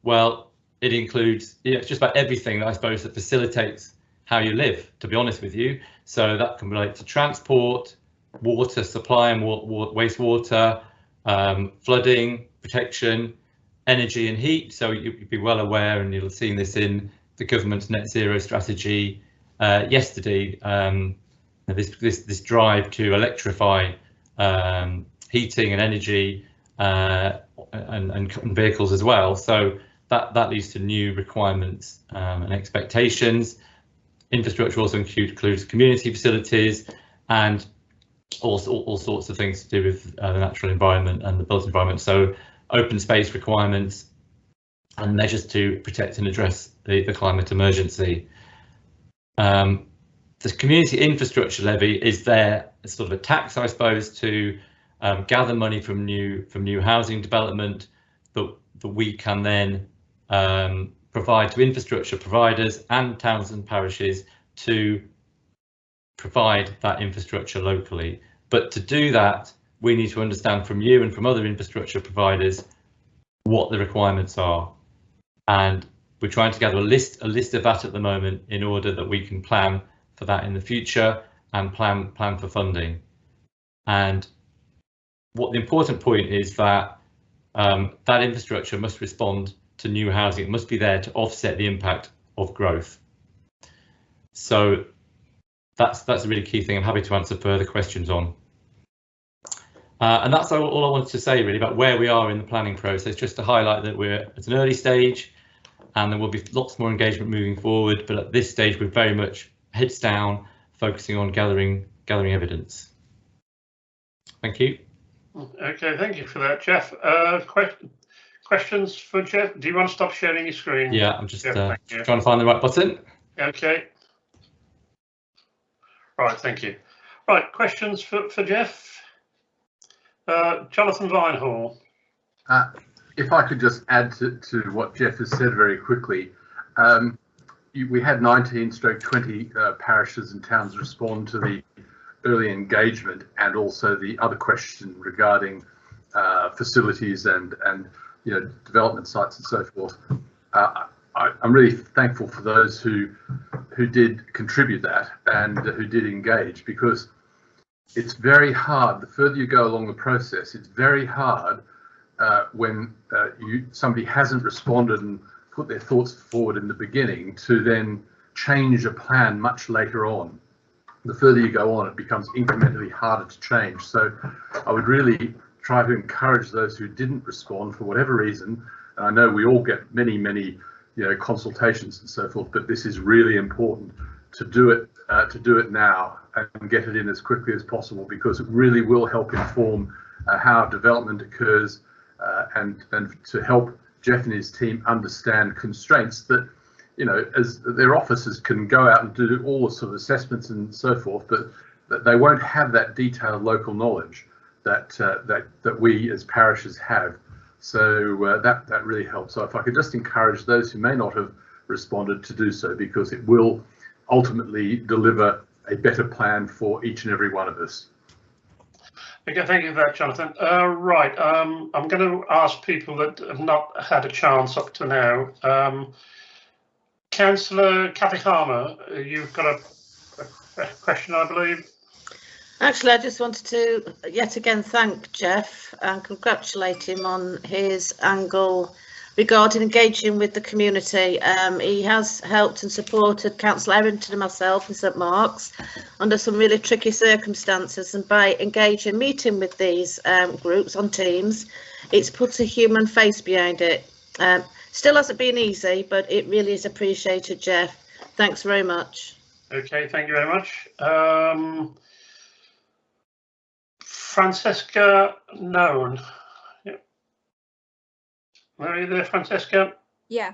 Well, it includes, it's just about everything that I suppose that facilitates how you live, to be honest with you. So that can relate to transport, water supply and wastewater, flooding, protection, energy and heat. So you'd be well aware, and you'll have seen this in the government's net zero strategy yesterday, this drive to electrify heating and energy and vehicles as well. So that leads to new requirements and expectations. Infrastructure also includes community facilities and all sorts of things to do with the natural environment and the built environment. So open space requirements and measures to protect and address the climate emergency. The community infrastructure levy is there as sort of a tax, I suppose, to gather money from new housing development that we can then provide to infrastructure providers and towns and parishes to provide that infrastructure locally. But to do that, we need to understand from you and from other infrastructure providers what the requirements are, and we're trying to gather a list of that at the moment in order that we can plan for that in the future and plan for funding. And what the important point is that that infrastructure must respond to new housing. It must be there to offset the impact of growth. So that's a really key thing. I'm happy to answer further questions on. And that's all I wanted to say really about where we are in the planning process, just to highlight that we're at an early stage and there will be lots more engagement moving forward. But at this stage, we're very much heads down, focusing on gathering evidence. Thank you. Okay, thank you for that, Jeff. Questions for Jeff? Do you want to stop sharing your screen? Yeah, I'm just trying to find the right button. Okay. Right, thank you. Right, questions for Jeff? Jonathan Vinehall. If I could just add to what Jeff has said very quickly. We had 19/20 parishes and towns respond to the early engagement and also the other question regarding facilities and development sites and so forth. I'm really thankful for those who did contribute that and who did engage, because it's very hard. The further you go along the process, it's very hard when somebody hasn't responded and put their thoughts forward in the beginning to then change a plan much later on. The further you go on, it becomes incrementally harder to change. So I would really try to encourage those who didn't respond for whatever reason. And I know we all get many consultations and so forth, but this is really important to do it now and get it in as quickly as possible, because it really will help inform how development occurs and to help Jeff and his team understand constraints that, as their officers can go out and do all the sort of assessments and so forth, but that they won't have that detailed local knowledge that we as parishes have. So that really helps. So if I could just encourage those who may not have responded to do so, because it will ultimately deliver a better plan for each and every one of us. Okay, thank you for that, Jonathan. Right, I'm going to ask people that have not had a chance up to now. Councillor Kathy Harmer, you've got a question, I believe. Actually, I just wanted to yet again thank Jeff and congratulate him on his angle regarding engaging with the community. He has helped and supported Councillor Errington and myself in St Mark's under some really tricky circumstances, and by engaging, meeting with these groups on Teams, it's put a human face behind it. Still hasn't been easy, but it really is appreciated, Jeff. Thanks very much. Okay, thank you very much. Francesca Noan. Yep. Are you there, Francesca? Yeah.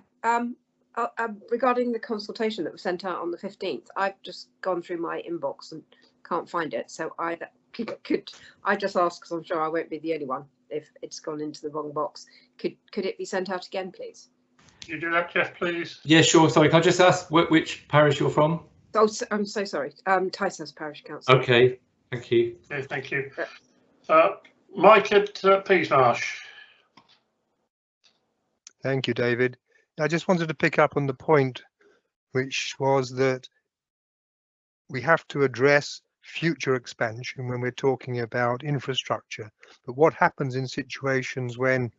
Regarding the consultation that was sent out on the 15th, I've just gone through my inbox and can't find it. So I could I just ask, because I'm sure I won't be the only one if it's gone into the wrong box. Could it be sent out again, please? Can you do that, Jeff, please? Yeah, sure. Sorry, can I just ask which parish you're from? Oh, I'm so sorry. Ticehurst Parish Council. Okay, thank you. Okay, thank you. Mike at Peasmarsh. Thank you, David. I just wanted to pick up on the point, which was that we have to address future expansion when we're talking about infrastructure. But what happens in situations when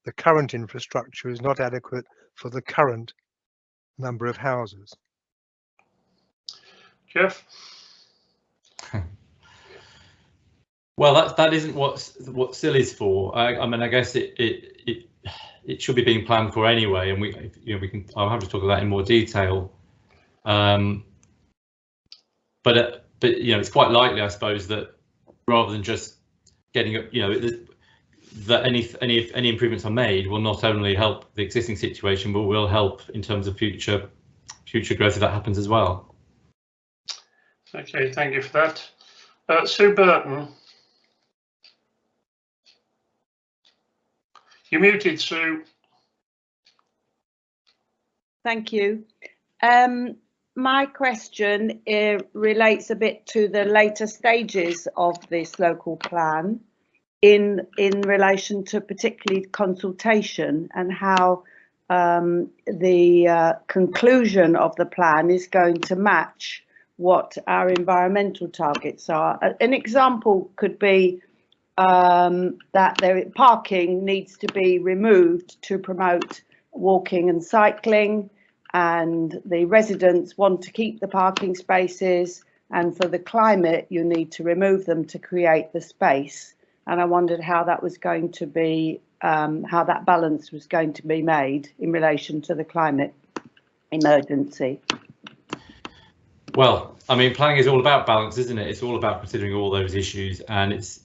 the current infrastructure is not adequate for the current number of houses? Jeff? Well, that isn't what SIL is for. I mean, I guess it should be being planned for anyway, and I'll have to talk about that in more detail. But it's quite likely, I suppose, that rather than just getting that any improvements are made will not only help the existing situation, but will help in terms of future growth if that happens as well. Okay, thank you for that. Sue Burton. You're muted, Sue. Thank you. My question relates a bit to the later stages of this local plan in relation to particularly consultation and how the conclusion of the plan is going to match what our environmental targets are. An example could be that parking needs to be removed to promote walking and cycling, and the residents want to keep the parking spaces, and for the climate you need to remove them to create the space. And I wondered how that was going to be, how that balance was going to be made in relation to the climate emergency. Well, I mean, planning is all about balance, isn't it? It's all about considering all those issues, and it's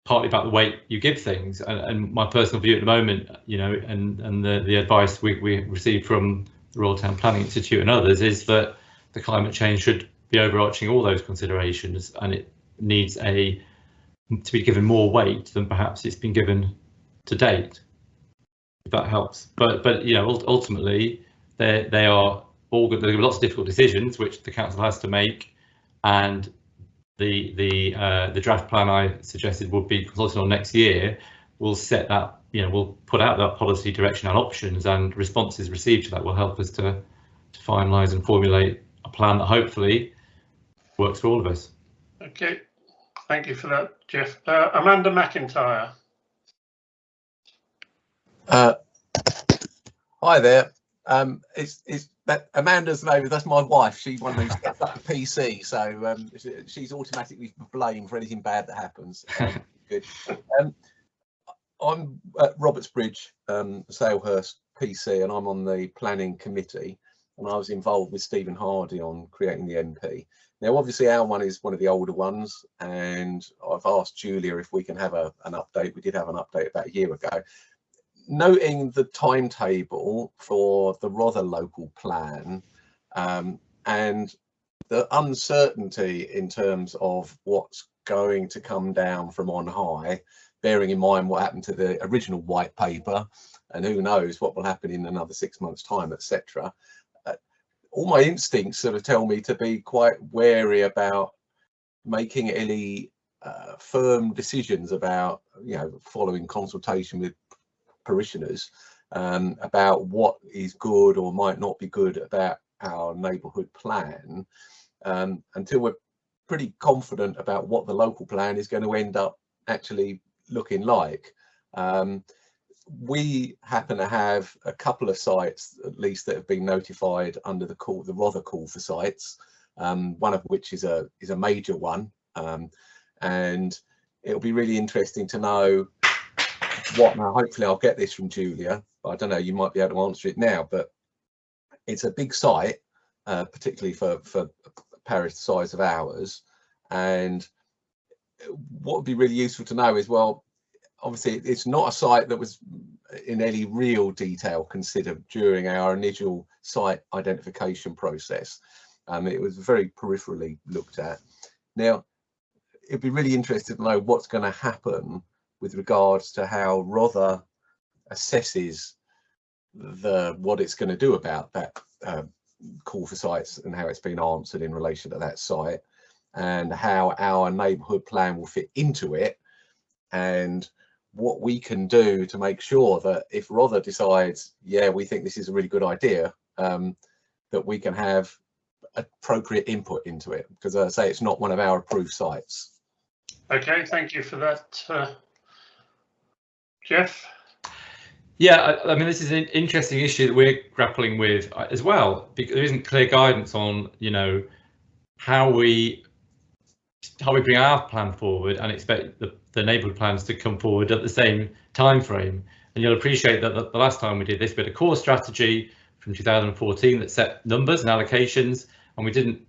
partly about the weight you give things. And my personal view at the moment, and the advice we received from the Royal Town Planning Institute and others is that the climate change should be overarching all those considerations, and it needs to be given more weight than perhaps it's been given to date, if that helps. But ultimately they are all good. There are lots of difficult decisions which the council has to make, and the draft plan I suggested would be consulted on next year. We'll set that, we'll put out that policy direction and options, and responses received to that will help us to finalise and formulate a plan that hopefully works for all of us. Okay, thank you for that, Jeff. Amanda McIntyre. Hi there. It's Amanda's name. That's my wife. She's one who stepped up the PC, so she's automatically blamed for anything bad that happens. Good. I'm at Robertsbridge, Salehurst PC, and I'm on the planning committee, and I was involved with Stephen Hardy on creating the MP. Now, obviously, our one is one of the older ones, and I've asked Julia if we can have an update. We did have an update about a year ago. Noting the timetable for the Rother local plan and the uncertainty in terms of what's going to come down from on high, bearing in mind what happened to the original white paper, and who knows what will happen in another 6 months' time, etc. All my instincts sort of tell me to be quite wary about making any firm decisions about, following consultation with parishioners about what is good or might not be good about our neighbourhood plan until we're pretty confident about what the local plan is going to end up actually looking like. We happen to have a couple of sites, at least, that have been notified under the Rother call for sites, one of which is a major one, and it'll be really interesting to know what. Now, hopefully, I'll get this from Julia. I don't know, you might be able to answer it now, but it's a big site, particularly for parish the size of ours, and what would be really useful to know is, well, obviously it's not a site that was in any real detail considered during our initial site identification process. It was very peripherally looked at. Now, it'd be really interesting to know what's going to happen with regards to how Rother assesses what it's going to do about that call for sites and how it's been answered in relation to that site, and how our neighbourhood plan will fit into it, and what we can do to make sure that if Rother decides, yeah, we think this is a really good idea, that we can have appropriate input into it, because as I say, it's not one of our approved sites. Okay, thank you for that, Jeff. Yeah, I mean, this is an interesting issue that we're grappling with as well, because there isn't clear guidance on, you know, how we bring our plan forward and expect the neighbourhood plans to come forward at the same time frame. And you'll appreciate that the last time we did this, we had a core strategy from 2014 that set numbers and allocations, and we didn't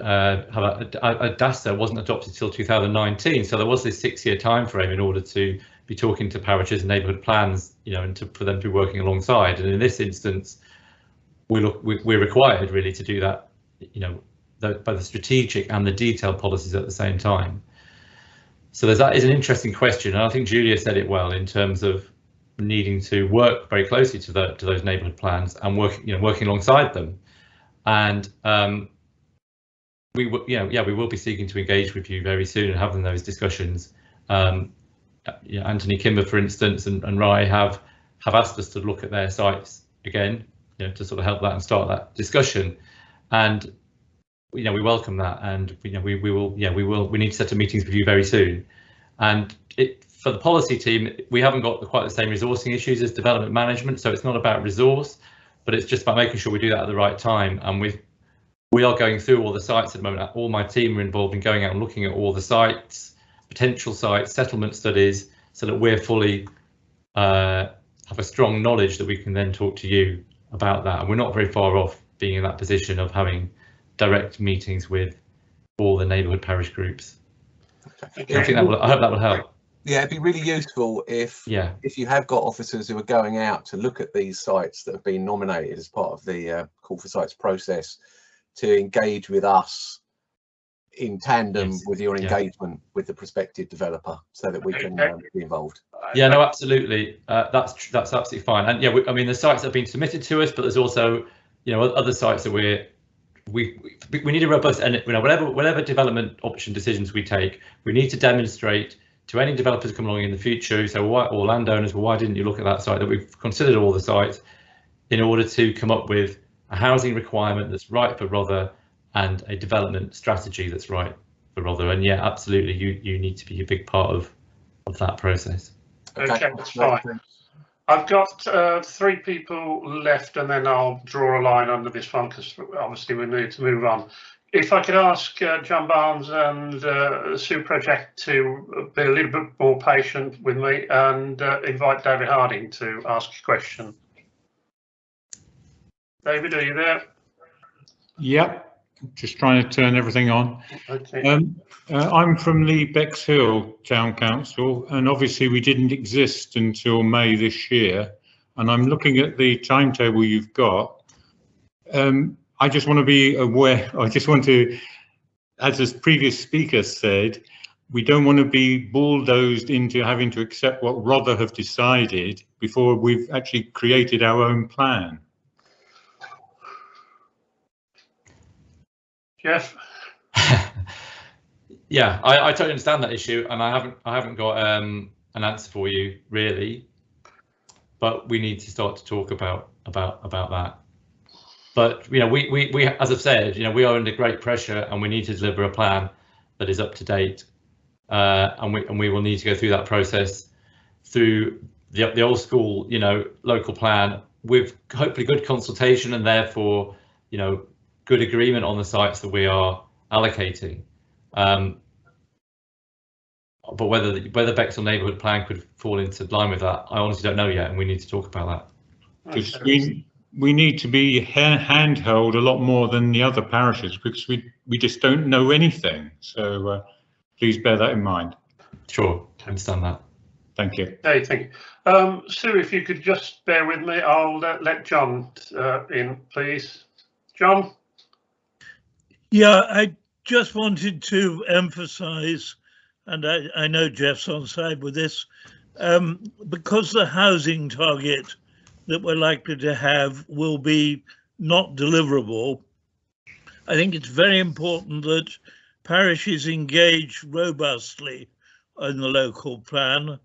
have a DASA wasn't adopted till 2019. So there was this 6-year time frame in order to be talking to parishes and neighbourhood plans, you know, and for them to be working alongside. And in this instance, we're required really to do that, you know, both the strategic and the detailed policies at the same time. So that is an interesting question, and I think Julia said it well in terms of needing to work very closely to those neighbourhood plans and working alongside them. And we will be seeking to engage with you very soon and having those discussions. Anthony Kimber, for instance, and Rye have asked us to look at their sites again, you know, to sort of help that and start that discussion. And we welcome that, and we need to set up meetings with you very soon. And for the policy team, we haven't got quite the same resourcing issues as development management, so it's not about resource, but it's just about making sure we do that at the right time. And we are going through all the sites at the moment. All my team are involved in going out and looking at all the sites, potential sites, settlement studies, so that we're fully have a strong knowledge that we can then talk to you about that. And we're not very far off being in that position of having direct meetings with all the neighbourhood parish groups. Okay. I hope that will help. Yeah, it'd be really useful if you have got officers who are going out to look at these sites that have been nominated as part of the call for sites process, to engage with us in tandem with your engagement with the prospective developer, so that we can be involved. Yeah, no, absolutely. That's absolutely fine. And yeah, I mean, the sites that have been submitted to us, but there's also, you know, other sites that we need a robust, and you know, whatever development option decisions we take, we need to demonstrate to any developers come along in the future who say, well, or landowners, well, why didn't you look at that site, that we've considered all the sites in order to come up with a housing requirement that's right for Rother and a development strategy that's right for Rother. And yeah, absolutely, you need to be a big part of that process. Okay, that's fine. I've got 3 people left, and then I'll draw a line under this one, because obviously we need to move on. If I could ask John Barnes and Sue Project to be a little bit more patient with me, and invite David Harding to ask a question. David, are you there? Yep, just trying to turn everything on. Okay. I'm from the Bexhill Town Council, and obviously we didn't exist until May this year. And I'm looking at the timetable you've got. I just want to be aware, I just want to, as the previous speaker said, we don't want to be bulldozed into having to accept what Rother have decided before we've actually created our own plan. Jeff? Yeah, I totally understand that issue, and I haven't got an answer for you really, but we need to start to talk about that. But we as I've said, we are under great pressure, and we need to deliver a plan that is up to date, and we will need to go through that process through the old school, local plan, with hopefully good consultation and therefore, good agreement on the sites that we are allocating. But whether Bexhill neighbourhood plan could fall into line with that, I honestly don't know yet, and we need to talk about that. Because we need to be handheld a lot more than the other parishes, because we just don't know anything. So please bear that in mind. Sure, I understand that. Thank you. Okay, thank you. Sue, if you could just bear with me, I'll let John in, please. John? Yeah, I just wanted to emphasise, and I know Jeff's on side with this, because the housing target that we're likely to have will be not deliverable, I think it's very important that parishes engage robustly in the local plan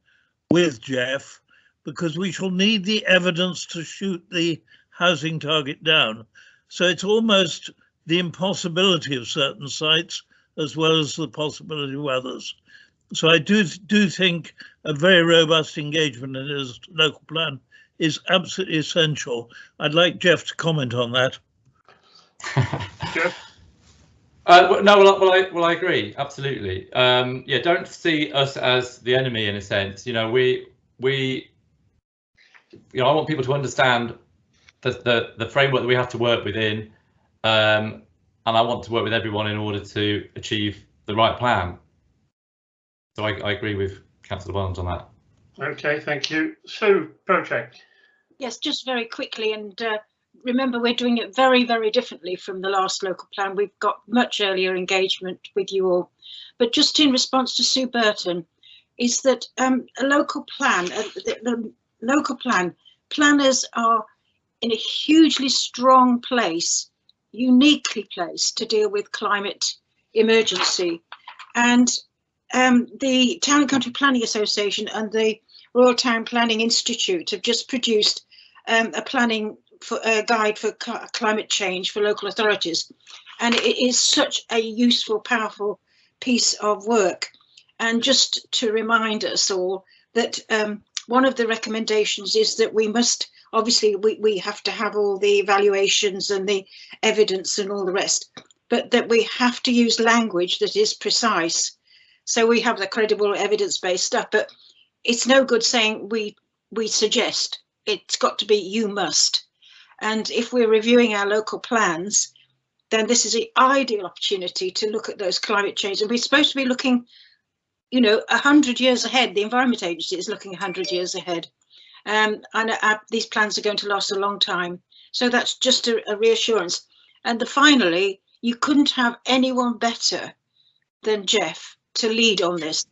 with Jeff, because we shall need the evidence to shoot the housing target down. So it's almost the impossibility of certain sites as well as the possibility of others. So I do think a very robust engagement in his local plan is absolutely essential. I'd like Jeff to comment on that. Jeff? No, I agree, absolutely. Yeah, don't see us as the enemy in a sense. I want people to understand the framework that we have to work within, and I want to work with everyone in order to achieve the right plan. So I agree with Councillor Barnes on that. Okay, thank you. Sue, project. Yes, just very quickly, and remember we're doing it very, very differently from the last local plan. We've got much earlier engagement with you all. But just in response to Sue Burton, is that a local plan, the local plan, planners are in a hugely strong place, uniquely placed to deal with climate emergency. And the Town and Country Planning Association and the Royal Town Planning Institute have just produced a planning guide for climate change for local authorities, and it is such a useful, powerful piece of work. And just to remind us all that one of the recommendations is that we must, obviously we have to have all the evaluations and the evidence and all the rest, but that we have to use language that is precise. So we have the credible evidence-based stuff, but it's no good saying we suggest. It's got to be you must. And if we're reviewing our local plans, then this is the ideal opportunity to look at those climate change. And we're supposed to be looking, 100 years ahead. The Environment Agency is looking 100 years ahead. And these plans are going to last a long time. So that's just a reassurance. And finally, you couldn't have anyone better than Jeff to lead on this.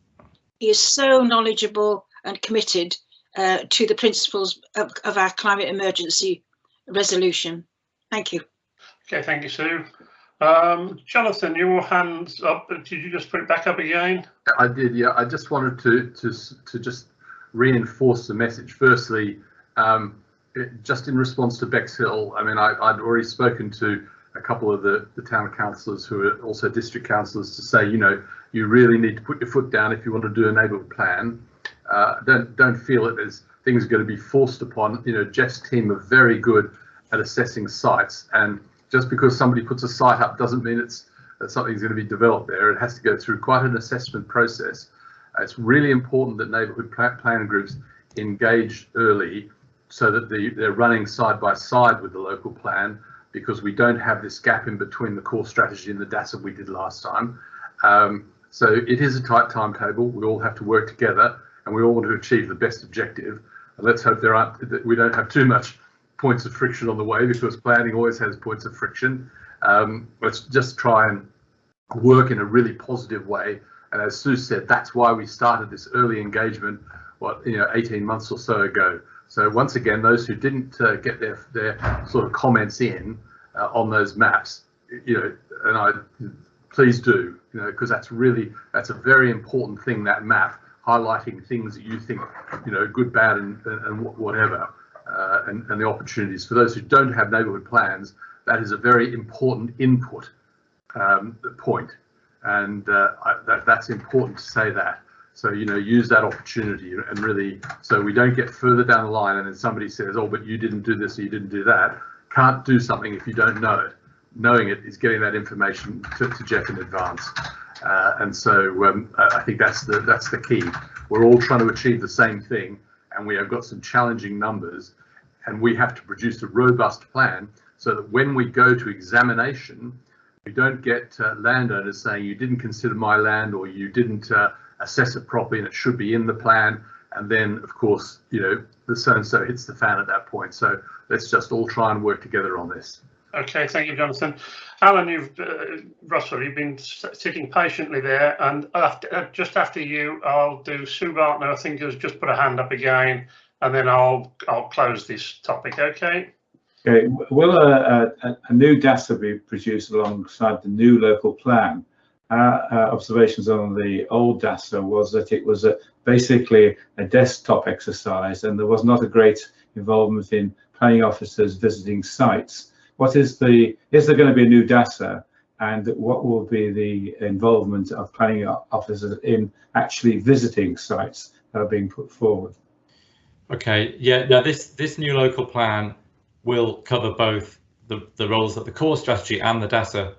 He is so knowledgeable and committed to the principles of our climate emergency resolution. Thank you. Okay, thank you, Sue. Jonathan, your hand's up, but did you just put it back up again? I did, yeah. I just wanted to just reinforce the message. Firstly, just in response to Bexhill, I mean, I'd already spoken to a couple of the town councillors who are also district councillors to say, you really need to put your foot down if you want to do a neighbourhood plan. Don't feel it as things are going to be forced upon. Jeff's team are very good at assessing sites, and just because somebody puts a site up doesn't mean that something's going to be developed there. It has to go through quite an assessment process. It's really important that neighbourhood plan groups engage early so that they're running side by side with the local plan, because we don't have this gap in between the core strategy and the DASA we did last time. So it is a tight timetable. We all have to work together, and we all want to achieve the best objective. And let's hope we don't have too much points of friction on the way, because planning always has points of friction. Let's just try and work in a really positive way. And as Sue said, that's why we started this early engagement, 18 months or so ago. So once again, those who didn't get their sort of comments in on those maps, please do, because that's a very important thing, that map, highlighting things that you think, good, bad, and whatever, and the opportunities. For those who don't have neighbourhood plans, that is a very important input point, and that's important to say that. So, you know, use that opportunity and really, so we don't get further down the line and then somebody says, oh, but you didn't do this or you didn't do that. Can't do something if you don't know it. Knowing it is getting that information to Jeff in advance. And so I think that's the key. We're all trying to achieve the same thing, and we have got some challenging numbers, and we have to produce a robust plan so that when we go to examination, we don't get landowners saying you didn't consider my land or you didn't assess it properly and it should be in the plan, and then of course, you know, the so-and-so hits the fan at that point. So let's just all try and work together on this. Okay, thank you, Jonathan. Alan, Russell, you've been sitting patiently there, and just after you, I'll do Sue Bartner, I think, has just put a hand up again, and then I'll close this topic. Okay. Okay. Will a new DASA be produced alongside the new local plan? Our observations on the old DASA was that it was basically a desktop exercise, and there was not a great involvement in planning officers visiting sites. Is there going to be a new DASA, and what will be the involvement of planning officers in actually visiting sites that are being put forward? Okay, yeah, now this new local plan will cover both the roles that the core strategy and the DASA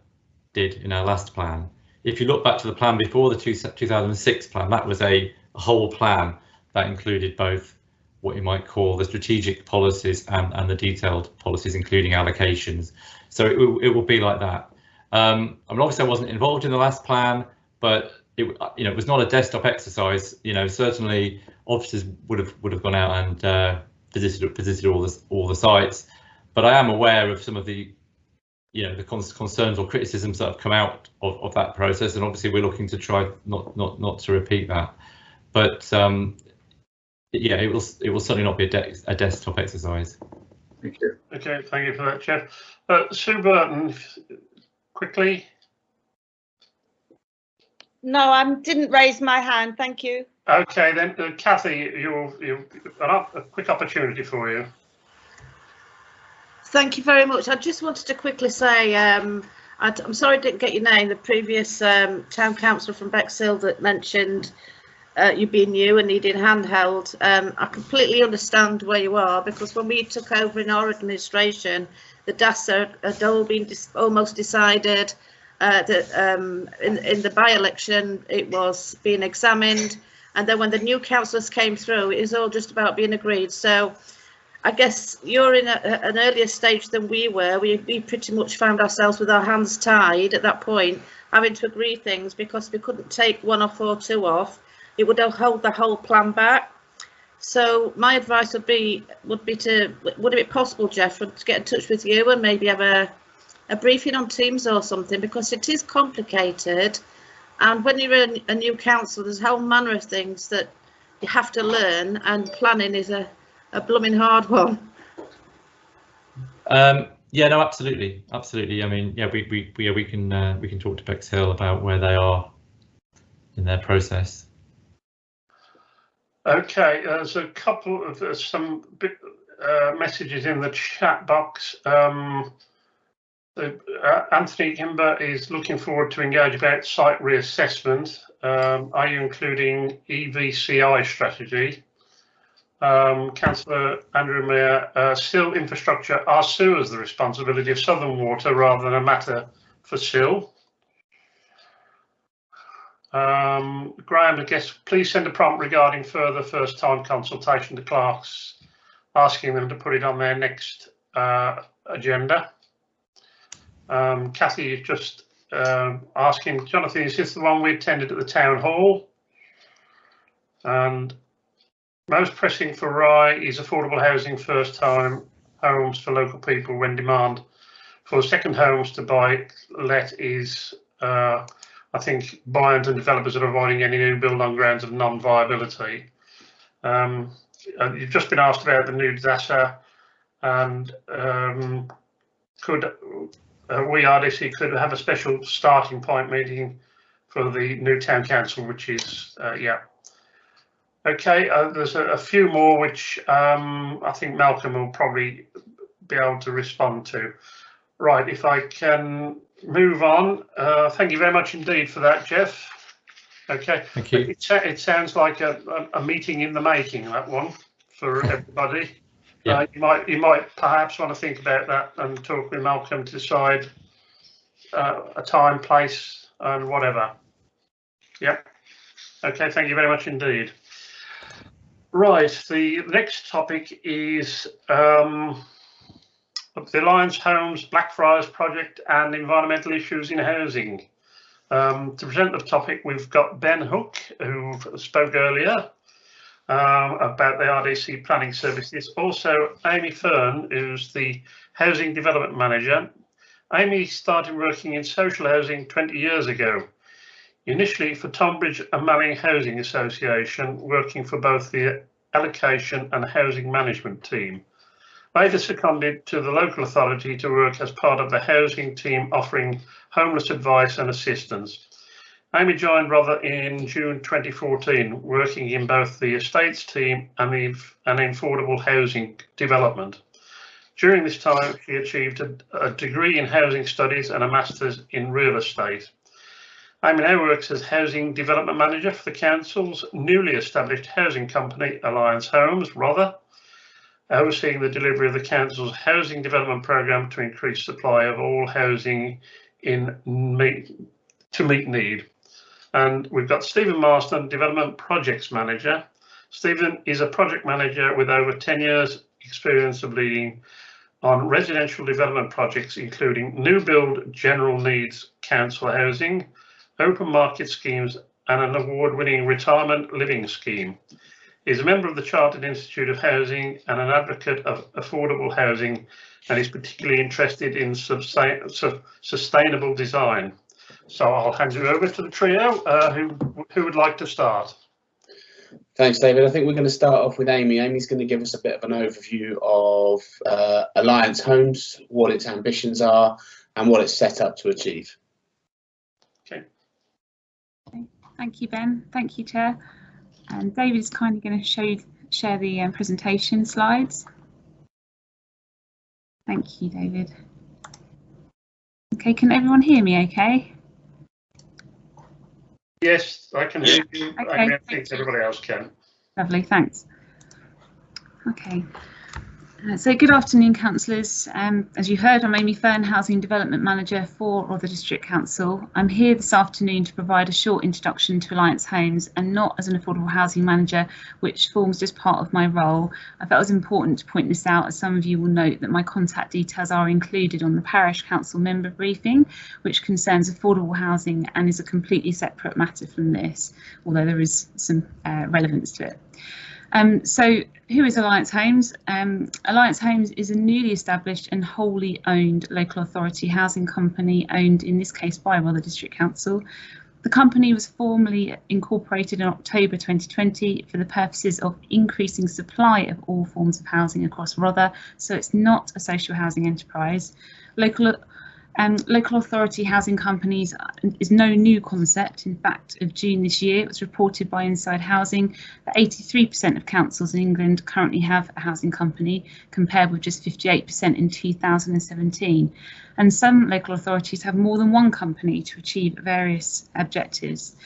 did in our last plan. If you look back to the plan before the 2006 plan, that was a whole plan that included both what you might call the strategic policies and the detailed policies, including allocations. So it will be like that. I mean, obviously I wasn't involved in the last plan, but it was not a desktop exercise. You know, certainly officers would have gone out and visited all the sites. But I am aware of some of the the concerns or criticisms that have come out of that process, and obviously we're looking to try not to repeat that. But yeah, it will certainly not be a desktop exercise. Thank you. Okay, thank you for that, Jeff. Sue Burton, quickly. No, I didn't raise my hand. Thank you. Okay, then Kathy, a quick opportunity for you. Thank you very much. I just wanted to quickly say, I'm sorry I didn't get your name. The previous town councillor from Bexhill that mentioned you being new and needing handheld. I completely understand where you are, because when we took over in our administration, the DASA had all been almost decided. That in the by-election it was being examined, and then when the new councillors came through, it was all just about being agreed. So I guess you're in an earlier stage than we were. We pretty much found ourselves with our hands tied at that point, having to agree things, because we couldn't take one off or two off. It would hold the whole plan back. So my advice would be would it be possible, Jeff, to get in touch with you and maybe have a briefing on Teams or something, because it is complicated, and when you're a new council, there's a whole manner of things that you have to learn, and planning is a blooming hard one. Yeah, no, absolutely. I mean, yeah, we can talk to Bexhill about where they are in their process. Okay, there's a couple of some messages in the chat box. Anthony Kimber is looking forward to engage about site reassessment. Are you including EVCI strategy? Councillor Andrew Mayer, still infrastructure, are sewers the responsibility of Southern Water rather than a matter for SIL? Graham, I guess, please send a prompt regarding further first-time consultation to clerks, asking them to put it on their next agenda. Kathy is just asking, Jonathan, is this the one we attended at the town hall? And most pressing for Rye is affordable housing, first-time homes for local people when demand for second homes to buy let is, I think, buyers and developers are avoiding any new build on grounds of non-viability. You've just been asked about the new DASA, and could we, RDC, could have a special starting point meeting for the new town council, which is, yeah. Okay, there's a few more which I think Malcolm will probably be able to respond to. Right, if I can move on. Thank you very much indeed for that, Jeff. Okay. Thank you. It sounds like a meeting in the making, that one, for everybody. Yeah. You might perhaps want to think about that and talk with Malcolm to decide a time, place, and whatever. Yep. Okay. Thank you very much indeed. Right. The next topic is the Reliance Homes Blackfriars project and environmental issues in housing. To present the topic, we've got Ben Hook, who spoke earlier about the RDC planning services. Also, Amy Fern, who's the housing development manager. Amy started working in social housing 20 years ago, initially for Tonbridge and Malling Housing Association, working for both the allocation and housing management team. Later seconded to the local authority to work as part of the housing team offering homeless advice and assistance. Amy joined Rother in June 2014, working in both the estates team and affordable housing development. During this time, she achieved a degree in housing studies and a master's in real estate. Amy now works as housing development manager for the council's newly established housing company, Alliance Homes, Rother, overseeing the delivery of the council's housing development programme to increase supply of all housing to meet need. And we've got Stephen Marston, Development Projects Manager. Stephen is a project manager with over 10 years experience of leading on residential development projects, including new build general needs council housing, open market schemes, and an award-winning retirement living scheme. He's a member of the Chartered Institute of Housing and an advocate of affordable housing, and is particularly interested in sustainable design. So I'll hand you over to the trio. Who would like to start? Thanks, David. I think we're going to start off with Amy. Amy's going to give us a bit of an overview of Alliance Homes, what its ambitions are, and what it's set up to achieve. Okay. Thank you, Ben. Thank you, Chair. And David is kindly going to share the presentation slides. Thank you, David. Okay, can everyone hear me okay? Yes, I can hear you. Okay, I think everybody else can. Lovely, thanks. Okay. So good afternoon, councillors. As you heard, I'm Amy Fern, Housing Development Manager for Rother District Council. I'm here this afternoon to provide a short introduction to Reliance Homes and not as an affordable housing manager, which forms just part of my role. I felt it was important to point this out, as some of you will note that my contact details are included on the Parish Council member briefing, which concerns affordable housing and is a completely separate matter from this, although there is some relevance to it. So who is Alliance Homes? Alliance Homes is a newly established and wholly owned local authority housing company, owned in this case by Rother District Council. The company was formally incorporated in October 2020 for the purposes of increasing supply of all forms of housing across Rother, so it's not a social housing enterprise. Local authority housing companies is no new concept. In fact, of June this year, it was reported by Inside Housing that 83% of councils in England currently have a housing company, compared with just 58% in 2017. And some local authorities have more than one company to achieve various objectives.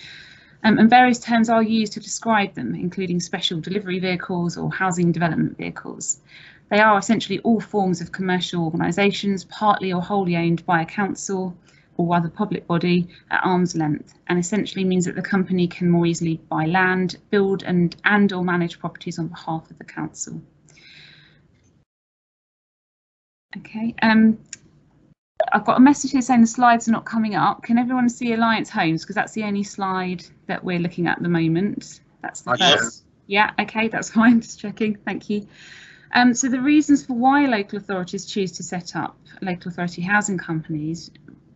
And various terms are used to describe them, including special delivery vehicles or housing development vehicles. They are essentially all forms of commercial organisations, partly or wholly owned by a council or other public body at arm's length, and essentially means that the company can more easily buy land, build and or manage properties on behalf of the council. Okay, I've got a message here saying the slides are not coming up. Can everyone see Alliance Homes? Because that's the only slide that we're looking at the moment. That's the first. Yeah, okay, that's fine, just checking, thank you. So the reasons for why local authorities choose to set up local authority housing companies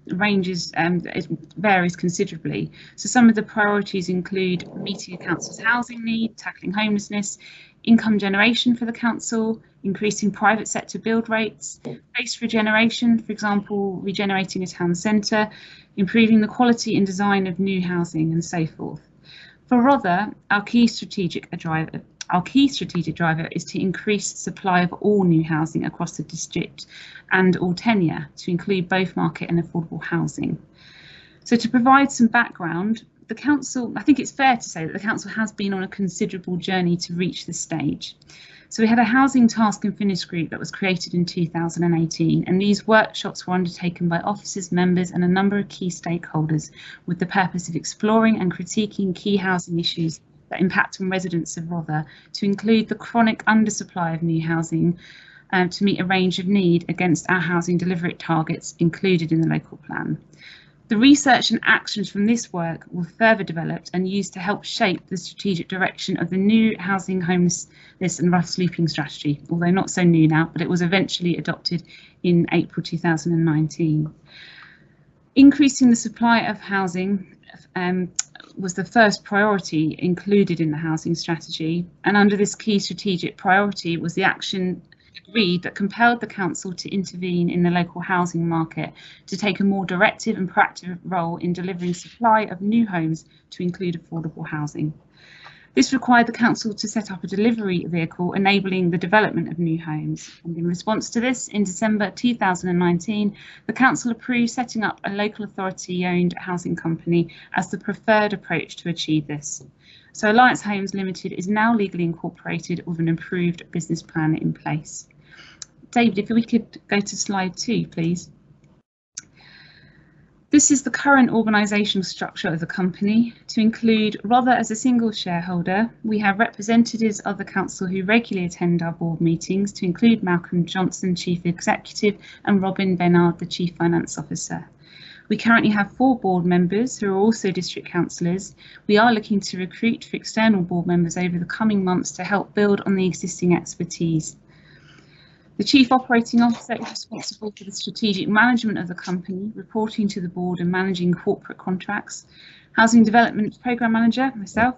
it varies considerably. So some of the priorities include meeting a council's housing need, tackling homelessness, income generation for the council, increasing private sector build rates, space regeneration, for example, regenerating a town centre, improving the quality and design of new housing, and so forth. For Rother, our key strategic Our key strategic driver is to increase supply of all new housing across the district and all tenure, to include both market and affordable housing. So to provide some background, the council, I think it's fair to say that the council has been on a considerable journey to reach this stage. So we had a housing task and finish group that was created in 2018, and these workshops were undertaken by officers, members and a number of key stakeholders with the purpose of exploring and critiquing key housing issues that impact on residents of Rother, to include the chronic undersupply of new housing to meet a range of need against our housing delivery targets included in the local plan. The research and actions from this work were further developed and used to help shape the strategic direction of the new housing, homelessness and rough sleeping strategy, although not so new now, but it was eventually adopted in April 2019. Increasing the supply of housing was the first priority included in the housing strategy, and under this key strategic priority was the action agreed that compelled the council to intervene in the local housing market to take a more directive and proactive role in delivering supply of new homes to include affordable housing. This required the council to set up a delivery vehicle enabling the development of new homes, and in response to this, in December 2019, the council approved setting up a local authority-owned housing company as the preferred approach to achieve this. So Reliance Homes Limited is now legally incorporated with an approved business plan in place. David, if we could go to slide 2, please. This is the current organisational structure of the company. To include Rother as a single shareholder, we have representatives of the council who regularly attend our board meetings, to include Malcolm Johnson, Chief Executive, and Robin Leonard, the Chief Finance Officer. We currently have 4 board members who are also district councillors. We are looking to recruit for external board members over the coming months to help build on the existing expertise. The Chief Operating Officer is responsible for the strategic management of the company, reporting to the board and managing corporate contracts. Housing Development Programme Manager, myself,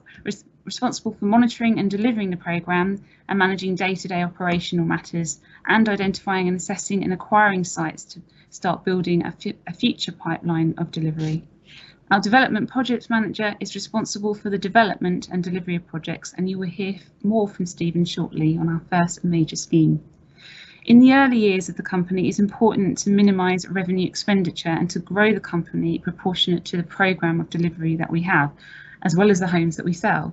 responsible for monitoring and delivering the programme and managing day-to-day operational matters, and identifying and assessing and acquiring sites to start building a future pipeline of delivery. Our Development Project Manager is responsible for the development and delivery of projects, and you will hear more from Stephen shortly on our first major scheme. In the early years of the company, it is important to minimise revenue expenditure and to grow the company proportionate to the programme of delivery that we have, as well as the homes that we sell.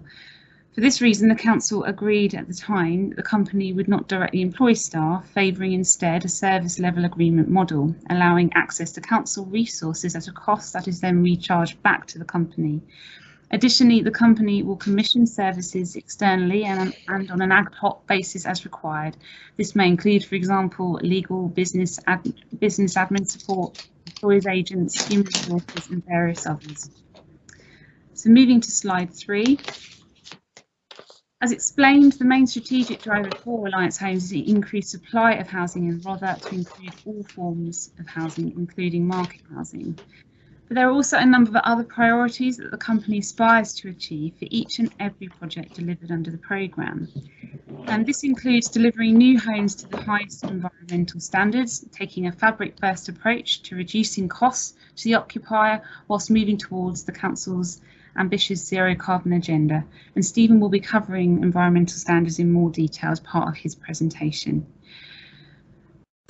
For this reason, the council agreed at the time that the company would not directly employ staff, favouring instead a service level agreement model, allowing access to council resources at a cost that is then recharged back to the company. Additionally, the company will commission services externally and on an ad hoc basis as required. This may include, for example, legal, business admin support, employees agents, human resources and various others. So moving to slide 3. As explained, the main strategic driver for Reliance Homes is the increased supply of housing in Rother to include all forms of housing, including market housing. But there are also a number of other priorities that the company aspires to achieve for each and every project delivered under the programme. And this includes delivering new homes to the highest environmental standards, taking a fabric-first approach to reducing costs to the occupier whilst moving towards the council's ambitious zero carbon agenda. And Stephen will be covering environmental standards in more detail as part of his presentation.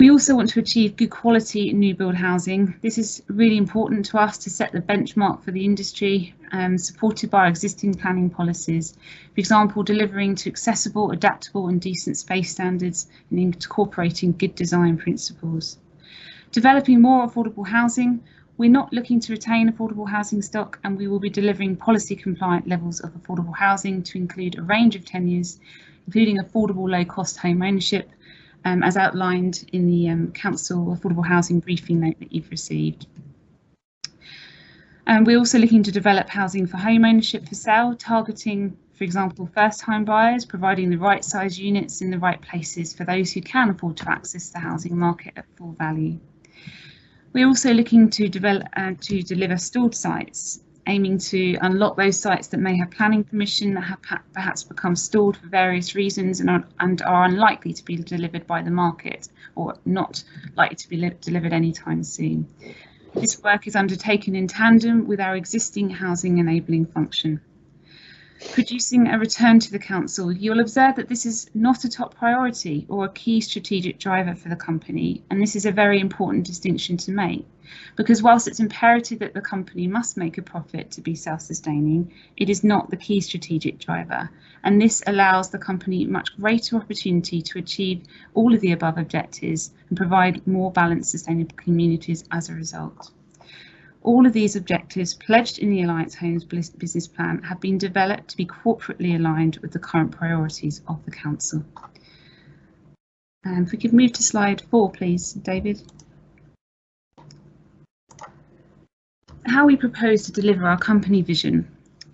We also want to achieve good quality new build housing. This is really important to us to set the benchmark for the industry, supported by our existing planning policies. For example, delivering to accessible, adaptable and decent space standards and incorporating good design principles. Developing more affordable housing. We're not looking to retain affordable housing stock, and we will be delivering policy compliant levels of affordable housing to include a range of tenures, including affordable low cost home ownership, as outlined in the Council Affordable Housing briefing note that you've received. We're also looking to develop housing for home ownership for sale, targeting, for example, first time buyers, providing the right size units in the right places for those who can afford to access the housing market at full value. We're also looking to develop to deliver stored sites, aiming to unlock those sites that may have planning permission that have perhaps become stored for various reasons and are unlikely to be delivered by the market, or not likely to be delivered anytime soon. This work is undertaken in tandem with our existing housing enabling function. producing a return to the council, you'll observe that this is not a top priority or a key strategic driver for the company, and this is a very important distinction to make, because whilst it's imperative that the company must make a profit to be self-sustaining, it is not the key strategic driver, and this allows the company much greater opportunity to achieve all of the above objectives and provide more balanced, sustainable communities as a result. All of these objectives pledged in the Alliance Homes business plan have been developed to be corporately aligned with the current priorities of the council. And if we could move to slide 4, please, David. How we propose to deliver our company vision.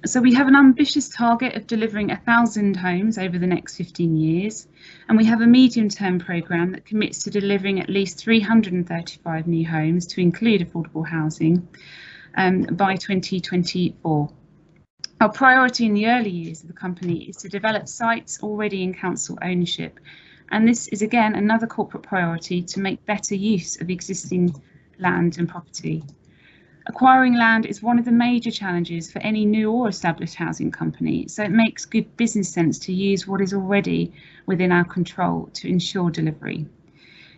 So we have an ambitious target of delivering 1,000 homes over the next 15 years, and we have a medium-term programme that commits to delivering at least 335 new homes to include affordable housing by 2024. Our priority in the early years of the company is to develop sites already in council ownership, and this is again another corporate priority to make better use of existing land and property. Acquiring land is one of the major challenges for any new or established housing company, so it makes good business sense to use what is already within our control to ensure delivery.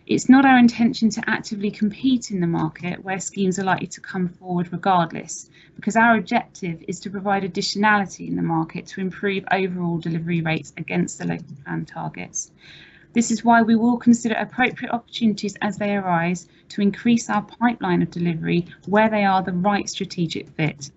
It's not our intention to actively compete in the market where schemes are likely to come forward regardless, because our objective is to provide additionality in the market to improve overall delivery rates against the local plan targets. This is why we will consider appropriate opportunities as they arise to increase our pipeline of delivery where they are the right strategic fit.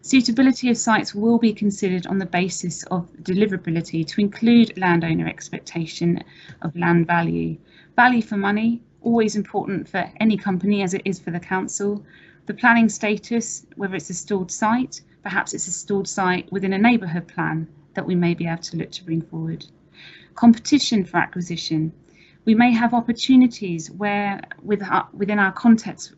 Suitability of sites will be considered on the basis of deliverability to include landowner expectation of land value. Value for money, always important for any company as it is for the council. The planning status, whether it's a stalled site, perhaps it's a stalled site within a neighbourhood plan that we may be able to look to bring forward. Competition for acquisition. We may have opportunities where within our contacts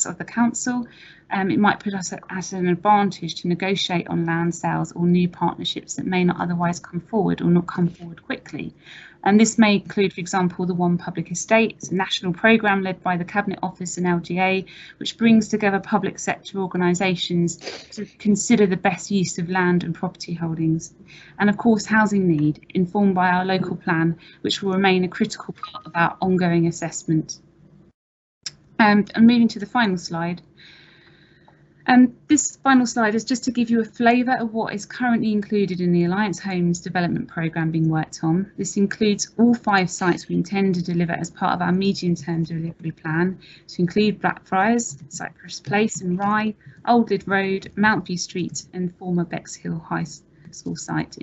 of the council, it might put us at an advantage to negotiate on land sales or new partnerships that may not otherwise come forward or not come forward quickly. And this may include, for example, the One Public Estate, a national programme led by the Cabinet Office and LGA, which brings together public sector organisations to consider the best use of land and property holdings. And of course, housing need, informed by our local plan, which will remain a critical part of our ongoing assessment. And moving to the final slide. This final slide is just to give you a flavour of what is currently included in the Alliance Homes development programme being worked on. This includes all 5 sites we intend to deliver as part of our medium-term delivery plan, to include Blackfriars, Cypress Place and Rye, Old Lyd Road, Mountview Street and former Bexhill High School site.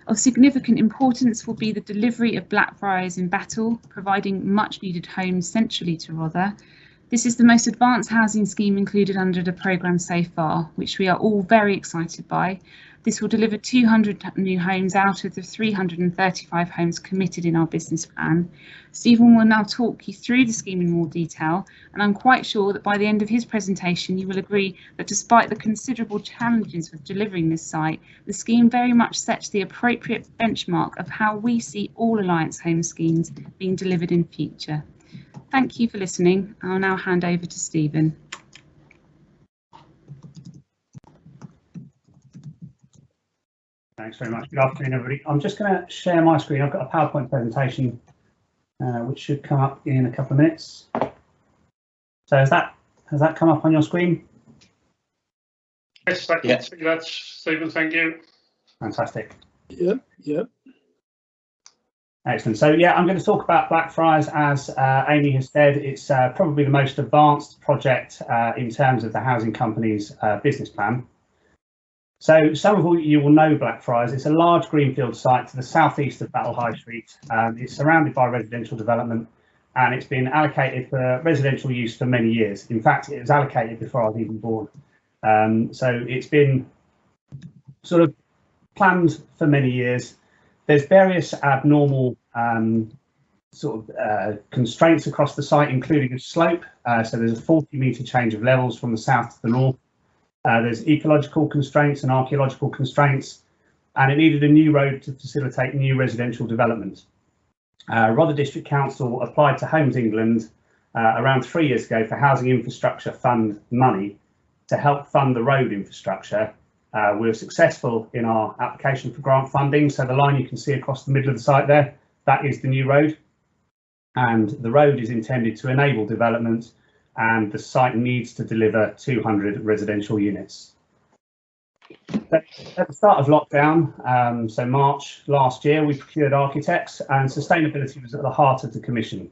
Of significant importance will be the delivery of Blackfriars in Battle, providing much needed homes centrally to Rother. This is the most advanced housing scheme included under the programme so far, which we are all very excited by. This will deliver 200 new homes out of the 335 homes committed in our business plan. Stephen will now talk you through the scheme in more detail, and I'm quite sure that by the end of his presentation you will agree that despite the considerable challenges with delivering this site, the scheme very much sets the appropriate benchmark of how we see all Alliance Home schemes being delivered in future. Thank you for listening. I'll now hand over to Stephen. Thanks very much. Good afternoon, everybody. I'm just going to share my screen. I've got a PowerPoint presentation which should come up in a couple of minutes. So has that come up on your screen? Yes, I can see that, Stephen. Thank you. Fantastic. Yep. Excellent. So yeah, I'm going to talk about Blackfriars. As Amy has said, it's probably the most advanced project in terms of the housing company's business plan. So some of you will know Blackfriars. It's a large greenfield site to the southeast of Battle High Street. It's surrounded by residential development, and it's been allocated for residential use for many years. In fact, it was allocated before I was even born. So it's been sort of planned for many years. There's various abnormal constraints across the site, including a slope. So there's a 40-metre change of levels from the south to the north. There's ecological constraints and archaeological constraints, and it needed a new road to facilitate new residential development. Rother District Council applied to Homes England around 3 years ago for Housing Infrastructure Fund money to help fund the road infrastructure We were successful in our application for grant funding. So the line you can see across the middle of the site there, that is the new road. And the road is intended to enable development, and the site needs to deliver 200 residential units. At the start of lockdown, so March last year, we procured architects, and sustainability was at the heart of the commission.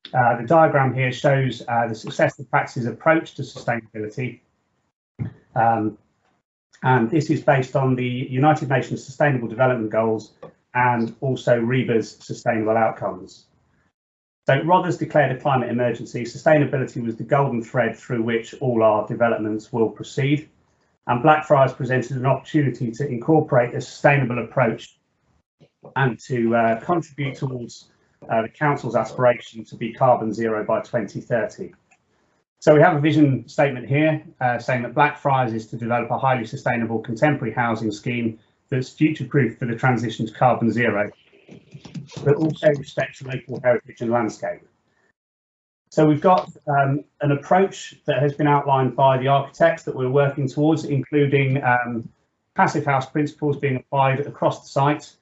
The diagram here shows the successful practices approach to sustainability. And this is based on the United Nations Sustainable Development Goals and also REBA's sustainable outcomes. So Rother's declared a climate emergency. Sustainability was the golden thread through which all our developments will proceed. And Blackfriars presented an opportunity to incorporate a sustainable approach and to contribute towards the council's aspiration to be carbon zero by 2030. So we have a vision statement here saying that Blackfriars is to develop a highly sustainable contemporary housing scheme that's future-proof for the transition to carbon zero, but also respects local heritage and landscape. So we've got an approach that has been outlined by the architects that we're working towards, including passive house principles being applied across the site,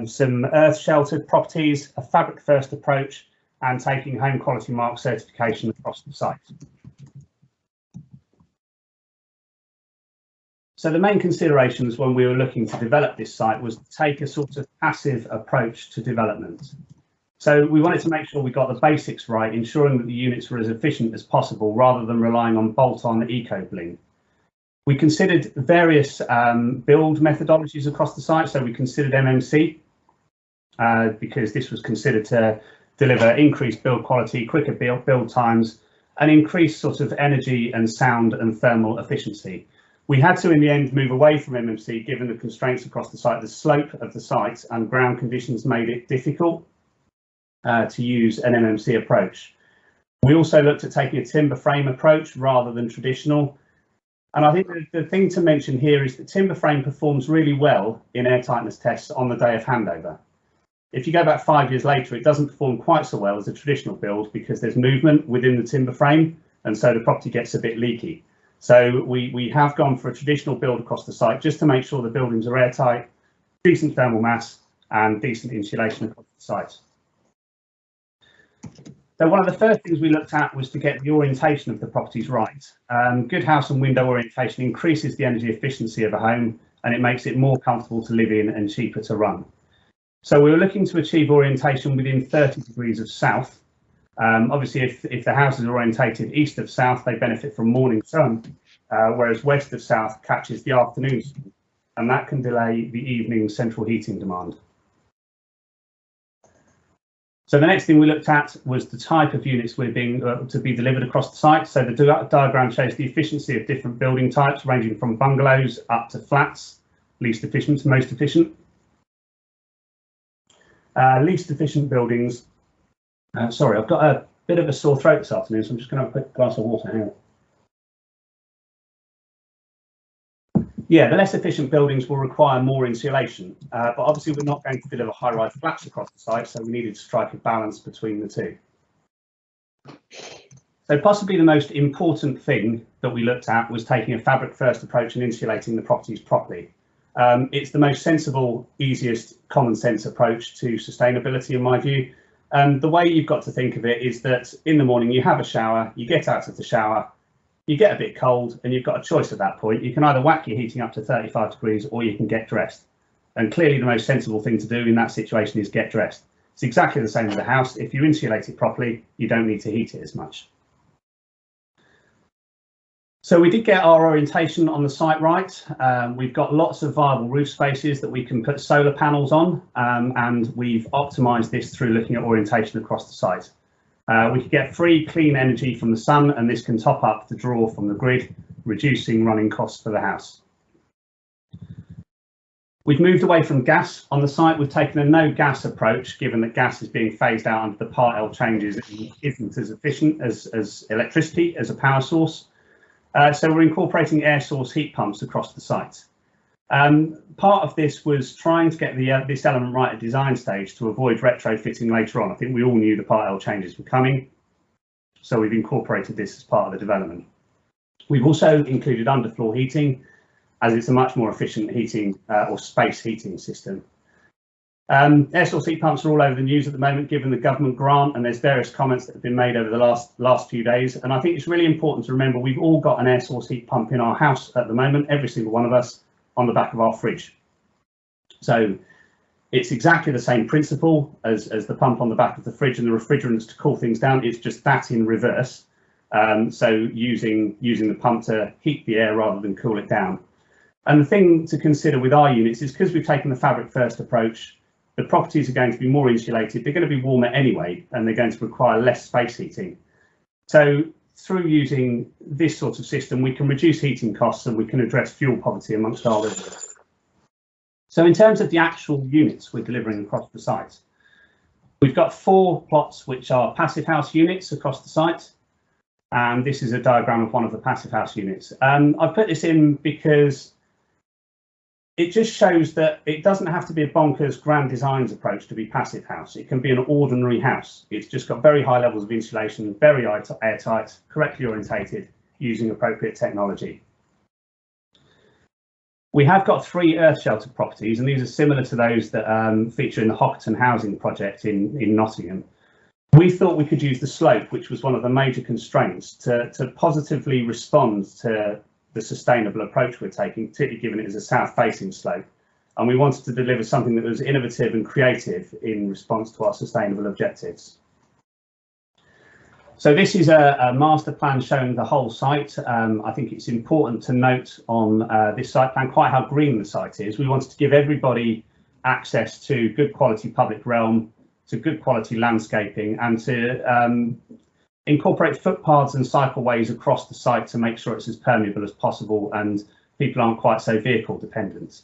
some earth sheltered properties, a fabric first approach, and taking home quality mark certification across the site. So the main considerations when we were looking to develop this site was to take a sort of passive approach to development. So we wanted to make sure we got the basics right, ensuring that the units were as efficient as possible rather than relying on bolt-on eco-bling. We considered various build methodologies across the site. So we considered MMC because this was considered to deliver increased build quality, quicker build times, and increased sort of energy and sound and thermal efficiency. We had to, in the end, move away from MMC given the constraints across the site. The slope of the site and ground conditions made it difficult to use an MMC approach. We also looked at taking a timber frame approach rather than traditional. And I think the thing to mention here is that timber frame performs really well in airtightness tests on the day of handover. If you go back 5 years later, it doesn't perform quite so well as a traditional build because there's movement within the timber frame, and so the property gets a bit leaky. So we have gone for a traditional build across the site just to make sure the buildings are airtight, decent thermal mass, and decent insulation across the site. So one of the first things we looked at was to get the orientation of the properties right. Good house and window orientation increases the energy efficiency of a home, and it makes it more comfortable to live in and cheaper to run. So we were looking to achieve orientation within 30 degrees of south. Obviously, if the house is orientated east of south, they benefit from morning sun, whereas west of south catches the afternoon sun, and that can delay the evening central heating demand. So the next thing we looked at was the type of units we're being to be delivered across the site. So the diagram shows the efficiency of different building types, ranging from bungalows up to flats, least efficient to most efficient. Least efficient buildings. Sorry, I've got a bit of a sore throat this afternoon, so I'm just going to have a quick glass of water. Hang on. Yeah, the less efficient buildings will require more insulation, but obviously we're not going to deliver high-rise flats across the site, so we needed to strike a balance between the two. So possibly the most important thing that we looked at was taking a fabric-first approach and insulating the properties properly. It's the most sensible, easiest, common sense approach to sustainability in my view. The way you've got to think of it is that in the morning you have a shower, you get out of the shower, you get a bit cold, and you've got a choice at that point. You can either whack your heating up to 35 degrees or you can get dressed. And clearly the most sensible thing to do in that situation is get dressed. It's exactly the same as a house. If you insulate it properly, you don't need to heat it as much. So we did get our orientation on the site right. We've got lots of viable roof spaces that we can put solar panels on, and we've optimised this through looking at orientation across the site. We could get free, clean energy from the sun, and this can top up the draw from the grid, reducing running costs for the house. We've moved away from gas on the site. We've taken a no gas approach, given that gas is being phased out under the Part L changes and isn't as efficient as electricity as a power source. So we're incorporating air source heat pumps across the site. Part of this was trying to get this element right at design stage to avoid retrofitting later on. I think we all knew the Part L changes were coming, so we've incorporated this as part of the development. We've also included underfloor heating, as it's a much more efficient heating or space heating system. Air source heat pumps are all over the news at the moment, given the government grant, and there's various comments that have been made over the last few days. And I think it's really important to remember we've all got an air source heat pump in our house at the moment, every single one of us, on the back of our fridge. So it's exactly the same principle as the pump on the back of the fridge and the refrigerants to cool things down. It's just that in reverse. So using the pump to heat the air rather than cool it down. And the thing to consider with our units is because we've taken the fabric first approach, the properties are going to be more insulated, they're going to be warmer anyway, and they're going to require less space heating. So through using this sort of system, we can reduce heating costs and we can address fuel poverty amongst our residents. So in terms of the actual units we're delivering across the site, we've got 4 plots which are passive house units across the site. And this is a diagram of one of the passive house units. I've put this in because it just shows that it doesn't have to be a bonkers grand designs approach to be passive house. It can be an ordinary house. It's just got very high levels of insulation, very airtight, correctly orientated, using appropriate technology. We have got 3 earth shelter properties, and these are similar to those that feature in the Hockerton housing project in Nottingham. We thought we could use the slope, which was one of the major constraints, to positively respond to the sustainable approach we're taking, particularly given it is a south-facing slope. And we wanted to deliver something that was innovative and creative in response to our sustainable objectives. So this is a master plan showing the whole site. I think it's important to note on this site plan quite how green the site is. We wanted to give everybody access to good quality public realm, to good quality landscaping, and to incorporate footpaths and cycleways across the site to make sure it's as permeable as possible and people aren't quite so vehicle dependent.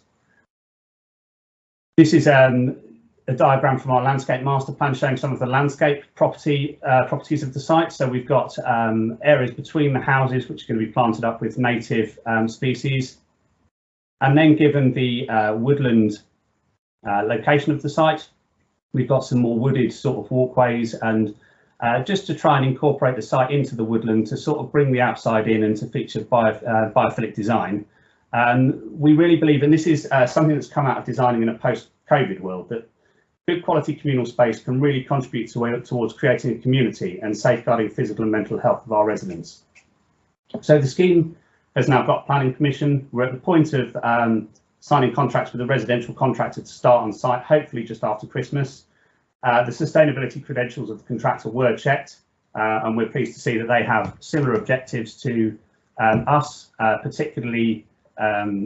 This is a diagram from our landscape master plan showing some of the landscape properties of the site. So we've got areas between the houses which are going to be planted up with native species. And then given the woodland location of the site, we've got some more wooded sort of walkways, and just to try and incorporate the site into the woodland to sort of bring the outside in and to feature biophilic design. We really believe, and this is something that's come out of designing in a post-COVID world, that good quality communal space can really contribute towards creating a community and safeguarding physical and mental health of our residents. So the scheme has now got planning permission. We're at the point of signing contracts with a residential contractor to start on site, hopefully just after Christmas. The sustainability credentials of the contractor were checked, and we're pleased to see that they have similar objectives to us, particularly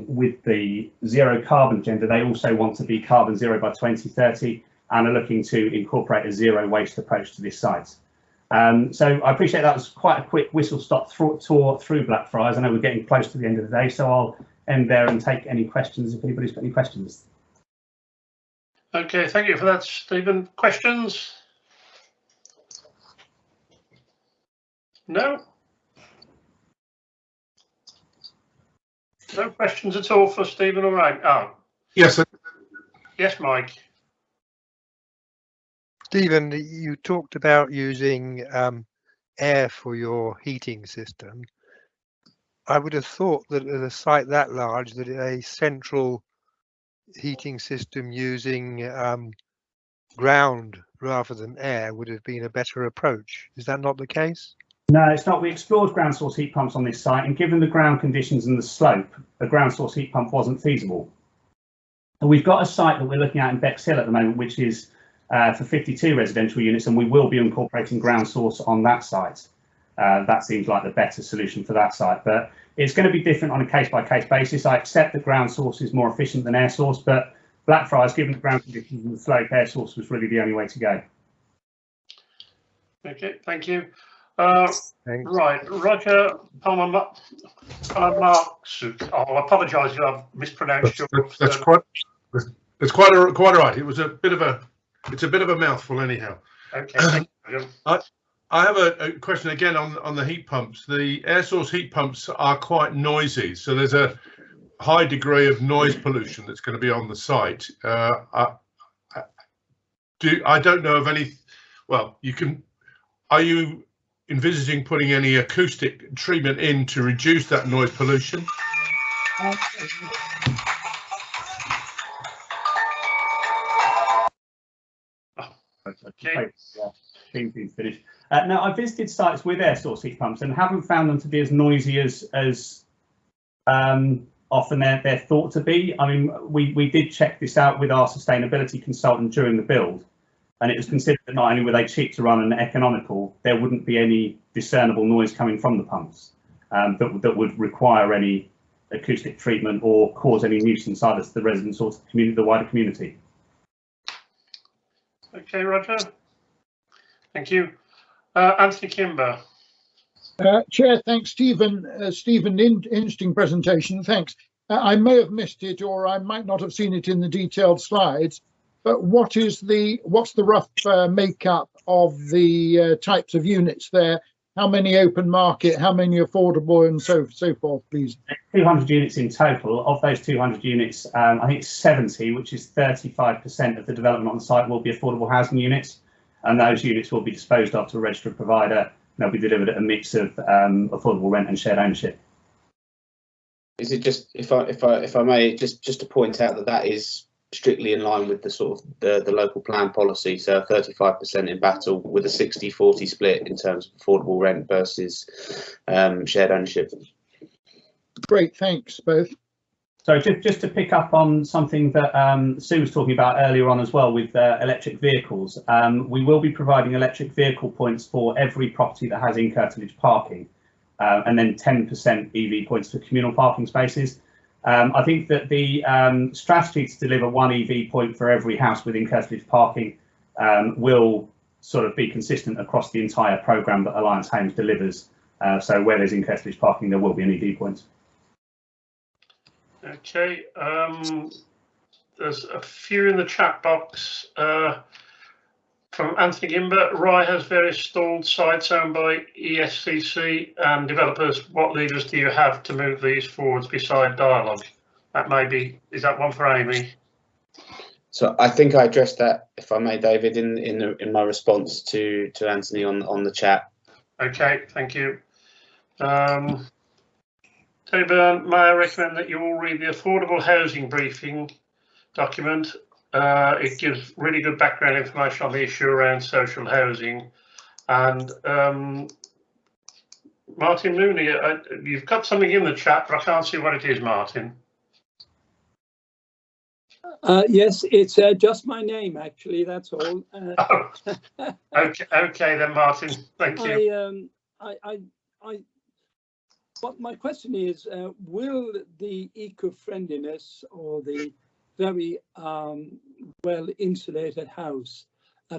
with the zero carbon agenda. They also want to be carbon zero by 2030 and are looking to incorporate a zero waste approach to this site. So I appreciate that was quite a quick whistle-stop tour through Blackfriars. I know we're getting close to the end of the day, so I'll end there and take any questions if anybody's got any questions. Okay, thank you for that, Stephen. Questions? No? No questions at all for Stephen, all right? Oh. Yes. Yes, Mike. Stephen, you talked about using air for your heating system. I would have thought that at a site that large, that a central heating system using ground rather than air would have been a better approach. Is that not the case? No, it's not. We explored ground source heat pumps on this site, and given the ground conditions and the slope, a ground source heat pump wasn't feasible. And we've got a site that we're looking at in Bexhill at the moment, which is for 52 residential units, and we will be incorporating ground source on that site. That seems like the better solution for that site, but it's going to be different on a case-by-case basis. I accept that ground source is more efficient than air source, but Blackfriars, given the ground conditions and the slope, air source was really the only way to go. Okay, thank you. Right, Roger Palamarsuk. Oh, I apologise if I've mispronounced your. That's quite all right. It was a bit of a. It's a bit of a mouthful, anyhow. Okay. Thank you. I have a question again on the heat pumps. The air source heat pumps are quite noisy, so there's a high degree of noise pollution that's going to be on the site. I don't know of any. Well, you can. Are you envisaging putting any acoustic treatment in to reduce that noise pollution? Okay. Finished. Now, I visited sites with air source heat pumps and haven't found them to be as noisy as often they're thought to be. I mean, we did check this out with our sustainability consultant during the build, and it was considered that not only were they cheap to run and economical, there wouldn't be any discernible noise coming from the pumps that would require any acoustic treatment or cause any nuisance either to the residents or to the community, the wider community. Okay, Roger. Thank you. Anthony Kimber. Chair, thanks, Stephen. Stephen, interesting presentation. Thanks. I may have missed it, or I might not have seen it in the detailed slides. But what's the rough makeup of the types of units there? How many open market? How many affordable, and so forth, please? 200 units in total. Of those 200 units, I think 70, which is 35% of the development on the site, will be affordable housing units, and those units will be disposed of to a registered provider. They'll be delivered at a mix of affordable rent and shared ownership. Is it just, if I may, just to point out that is strictly in line with the sort of the local plan policy, so 35% in Battle with a 60-40 split in terms of affordable rent versus shared ownership. Great, thanks both. So just to pick up on something that Sue was talking about earlier on as well with electric vehicles, we will be providing electric vehicle points for every property that has in-curtilage parking, and then 10% EV points for communal parking spaces. I think that the strategy to deliver one EV point for every house with in-curtilage parking will sort of be consistent across the entire programme that Alliance Homes delivers. So where there's in-curtilage parking, there will be an EV point. Okay, there's a few in the chat box from Anthony Gimber. Rye has various stalled sites owned by ESCC and developers. What levers do you have to move these forwards beside dialogue? That may be, is that one for Amy? So I think I addressed that, if I may, David, in my response to Anthony on the chat. Okay, thank you. Tony Byrne, may I recommend that you all read the affordable housing briefing document. It gives really good background information on the issue around social housing. And Martin Mooney, you've got something in the chat, but I can't see what it is, Martin. Yes, it's just my name, actually, that's all. Okay then, Martin, thank you. What my question is, will the eco-friendliness or the very well insulated house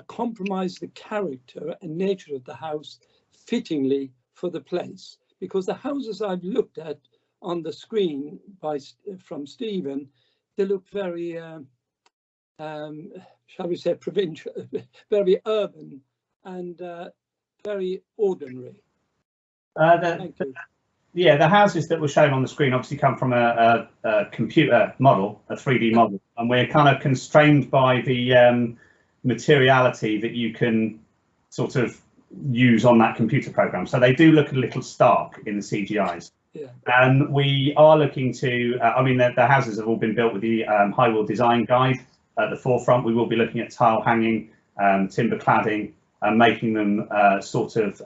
compromise the character and nature of the house fittingly for the place? Because the houses I've looked at on the screen from Stephen, they look very, shall we say, provincial, very urban and very ordinary. Thank you. Yeah, the houses that were shown on the screen obviously come from a computer model, a 3D model, and we're kind of constrained by the materiality that you can sort of use on that computer program. So they do look a little stark in the CGIs. Yeah. And we are looking to, I mean, the houses have all been built with the High Wall Design Guide at the forefront. We will be looking at tile hanging, timber cladding, and making them sort of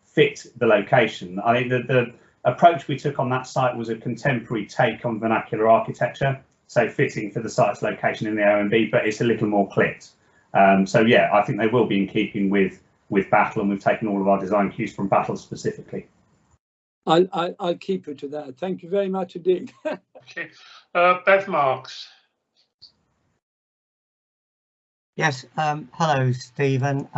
fit the location. I think that the approach we took on that site was a contemporary take on vernacular architecture, so fitting for the site's location in the OMB, but it's a little more clipped. So yeah, I think they will be in keeping with Battle, and we've taken all of our design cues from Battle specifically. I'll keep it to that. Thank you very much indeed. Okay, Bev Marks. Yes, hello, Stephen.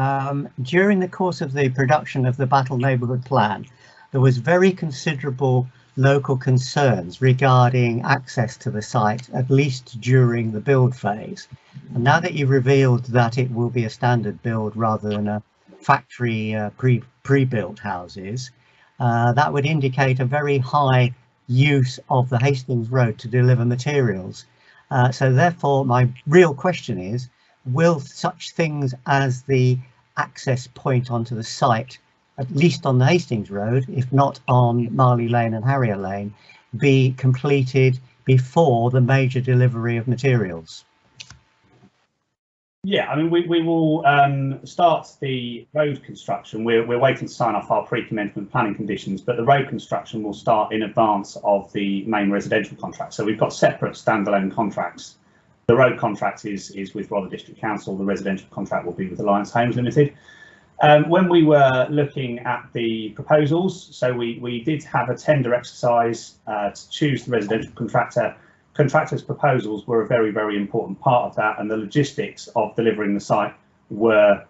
During the course of the production of the Battle Neighbourhood Plan, there was very considerable local concerns regarding access to the site, at least during the build phase. And now that you've revealed that it will be a standard build rather than a factory pre-built houses, that would indicate a very high use of the Hastings Road to deliver materials. So therefore, my real question is, will such things as the access point onto the site, at least on the Hastings Road, if not on Marley Lane and Harrier Lane, be completed before the major delivery of materials? Yeah, I mean, we will start the road construction. We're waiting to sign off our pre-commencement planning conditions, but the road construction will start in advance of the main residential contract. So we've got separate standalone contracts. The road contract is with Rother District Council. The residential contract will be with Reliance Homes Limited. When we were looking at the proposals, so we did have a tender exercise to choose the residential contractor. Contractors' proposals were a very, very important part of that, and the logistics of delivering the site were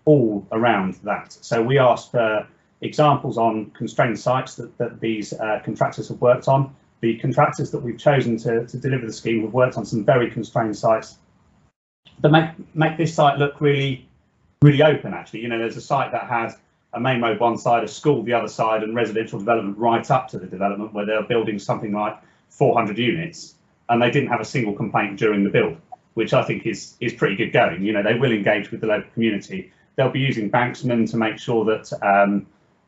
all around that. So we asked for examples on constrained sites that these contractors have worked on. The contractors that we've chosen to deliver the scheme have worked on some very constrained sites that make this site look really, really open, actually. You know, there's a site that had a main road one side, a school the other side, and residential development right up to the development where they're building something like 400 units. And they didn't have a single complaint during the build, which I think is pretty good going. You know, they will engage with the local community. They'll be using banksmen to make sure that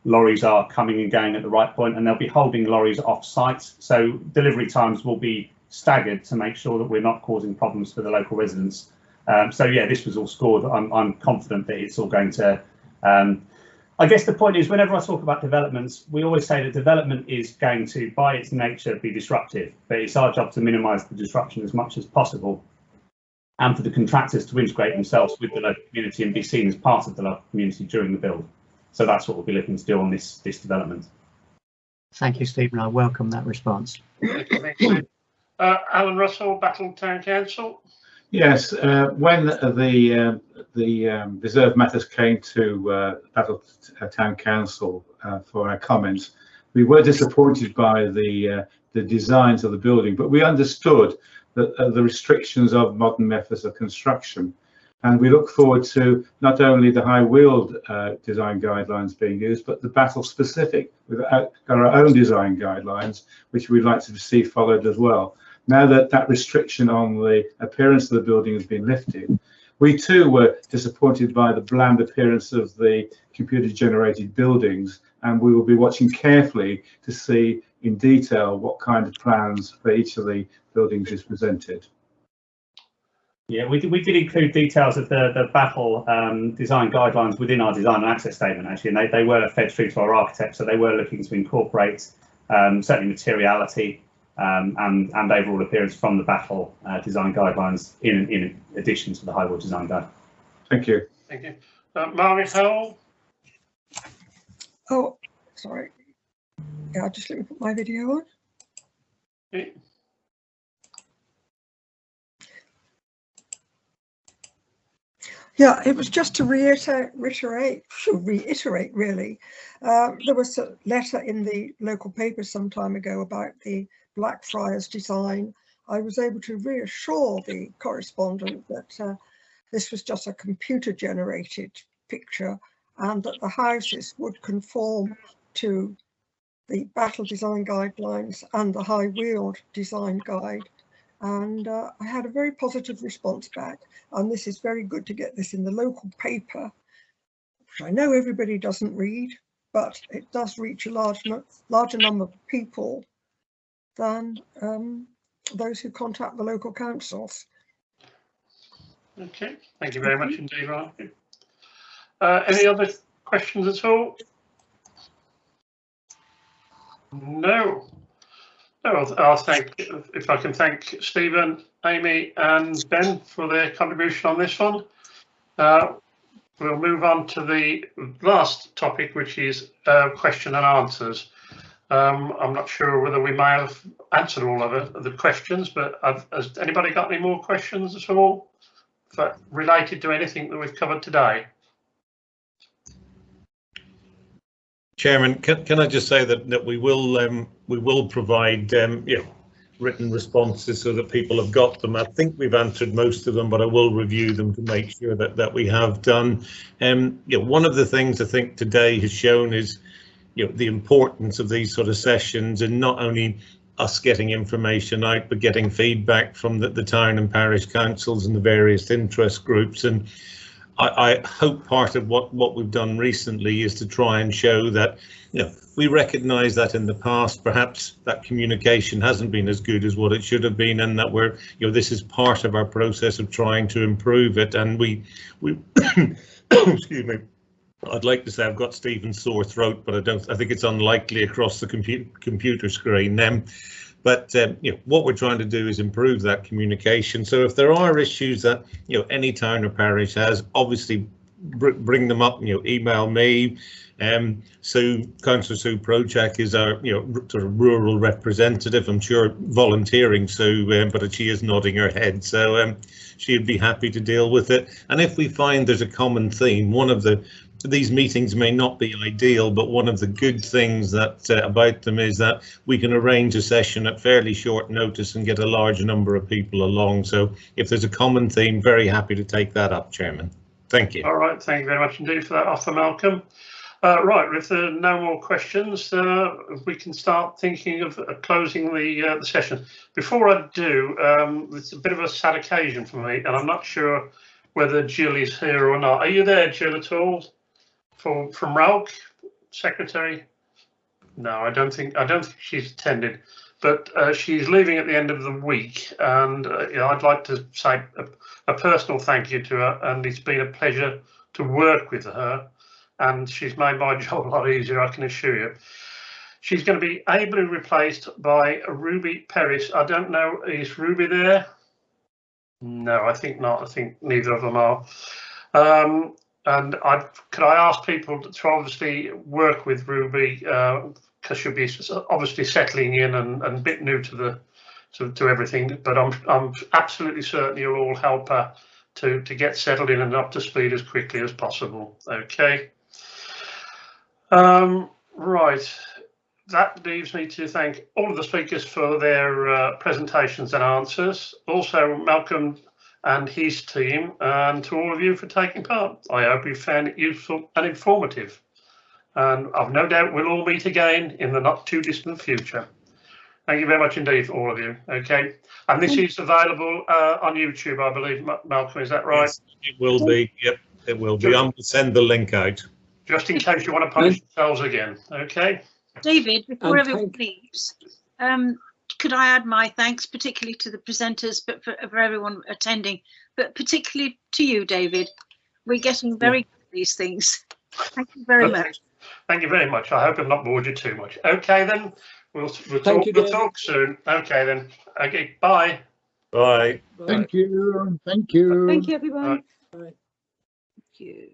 lorries are coming and going at the right point, and they'll be holding lorries off site. So delivery times will be staggered to make sure that we're not causing problems for the local residents. So yeah, this was all scored. I'm confident that it's all going to. I guess the point is, whenever I talk about developments, we always say that development is going to, by its nature, be disruptive, but it's our job to minimise the disruption as much as possible, and for the contractors to integrate themselves with the local community and be seen as part of the local community during the build. So that's what we'll be looking to do on this development. Thank you, Stephen. I welcome that response. Alan Russell, Battle Town Council. Yes, when the reserve matters came to Battle Town Council for our comments, we were disappointed by the designs of the building, but we understood that the restrictions of modern methods of construction, and we look forward to not only the high-wheeled design guidelines being used, but the Battle specific. We've got our own design guidelines, which we'd like to see followed as well. Now that that restriction on the appearance of the building has been lifted, we too were disappointed by the bland appearance of the computer-generated buildings, and we will be watching carefully to see in detail what kind of plans for each of the buildings is presented. Yeah, we did include details of the Battle design guidelines within our design and access statement, actually, and they were fed through to our architects, so they were looking to incorporate certainly materiality and overall appearance from the Battle design guidelines in addition to the high-wall design guide. Thank you. Thank you. Margaret Howell. Oh, sorry. Yeah, just let me put my video on. Okay. Yeah, it was just to reiterate really. There was a letter in the local paper some time ago about the Blackfriars design. I was able to reassure the correspondent that this was just a computer generated picture and that the houses would conform to the Battle design guidelines and the high-wheeled design guide. And I had a very positive response back, and this is very good to get this in the local paper, which I know everybody doesn't read, but it does reach a larger number of people than those who contact the local councils. Okay, thank you very much indeed, Ryan. Any other questions at all? No. I'll thank, if I can thank Stephen, Amy and Ben for their contribution on this one. We'll move on to the last topic, which is question and answers. I'm not sure whether we may have answered all of the questions, but has anybody got any more questions at all related to anything that we've covered today? Chairman, can I just say that we will provide written responses so that people have got them. I think we've answered most of them, but I will review them to make sure that we have done. One of the things I think today has shown is the importance of these sort of sessions, and not only us getting information out, but getting feedback from the town and parish councils and the various interest groups. And I hope part of what we've done recently is to try and show that, you know, we recognise that in the past perhaps that communication hasn't been as good as what it should have been, and that we're, you know, this is part of our process of trying to improve it. And we excuse me, I'd like to say I've got Stephen's sore throat, but I think it's unlikely across the computer screen. But you know, what we're trying to do is improve that communication. So if there are issues that, you know, any town or parish has, obviously bring them up. You know, email me. Councillor Sue Projak is our, you know, sort of rural representative. I'm sure volunteering Sue, but she is nodding her head. So she'd be happy to deal with it. And if we find there's a common theme, these meetings may not be ideal, but one of the good things that about them is that we can arrange a session at fairly short notice and get a large number of people along. So if there's a common theme, very happy to take that up, Chairman. Thank you. All right, thank you very much indeed for that offer, Malcolm. Right, if there are no more questions, we can start thinking of closing the session. Before I do, it's a bit of a sad occasion for me, and I'm not sure whether Jill is here or not. Are you there, Jill, at all? From Ralk, Secretary? No, I don't think she's attended, but she's leaving at the end of the week, and you know, I'd like to say a personal thank you to her, and it's been a pleasure to work with her, and she's made my job a lot easier, I can assure you. She's going to be ably replaced by Ruby Parish. I don't know, is Ruby there? No, I think not. I think neither of them are. And could I ask people to obviously work with Ruby, because she'll be obviously settling in and a bit new to everything. But I'm absolutely certain you'll all help her to get settled in and up to speed as quickly as possible. Okay. Right. That leaves me to thank all of the speakers for their presentations and answers. Also, Malcolm and his team, and to all of you for taking part. I hope you found it useful and informative. And I've no doubt we'll all meet again in the not too distant future. Thank you very much indeed for all of you. Okay, and this is available on YouTube, I believe, Malcolm, is that right? Yes, it will be. Yep, it will be. I'm going to send the link out. Just in case you want to punish yourselves again. Okay. David, before everyone leaves, could I add my thanks, particularly to the presenters, but for everyone attending, but particularly to you, David. We're getting very good at these things. Thank you very much. Thank you very much. I hope I've not bored you too much. Okay, then we'll talk soon. Okay, then. Okay, bye. Bye. Thank you. Thank you. Thank you, everyone. Bye. Thank you.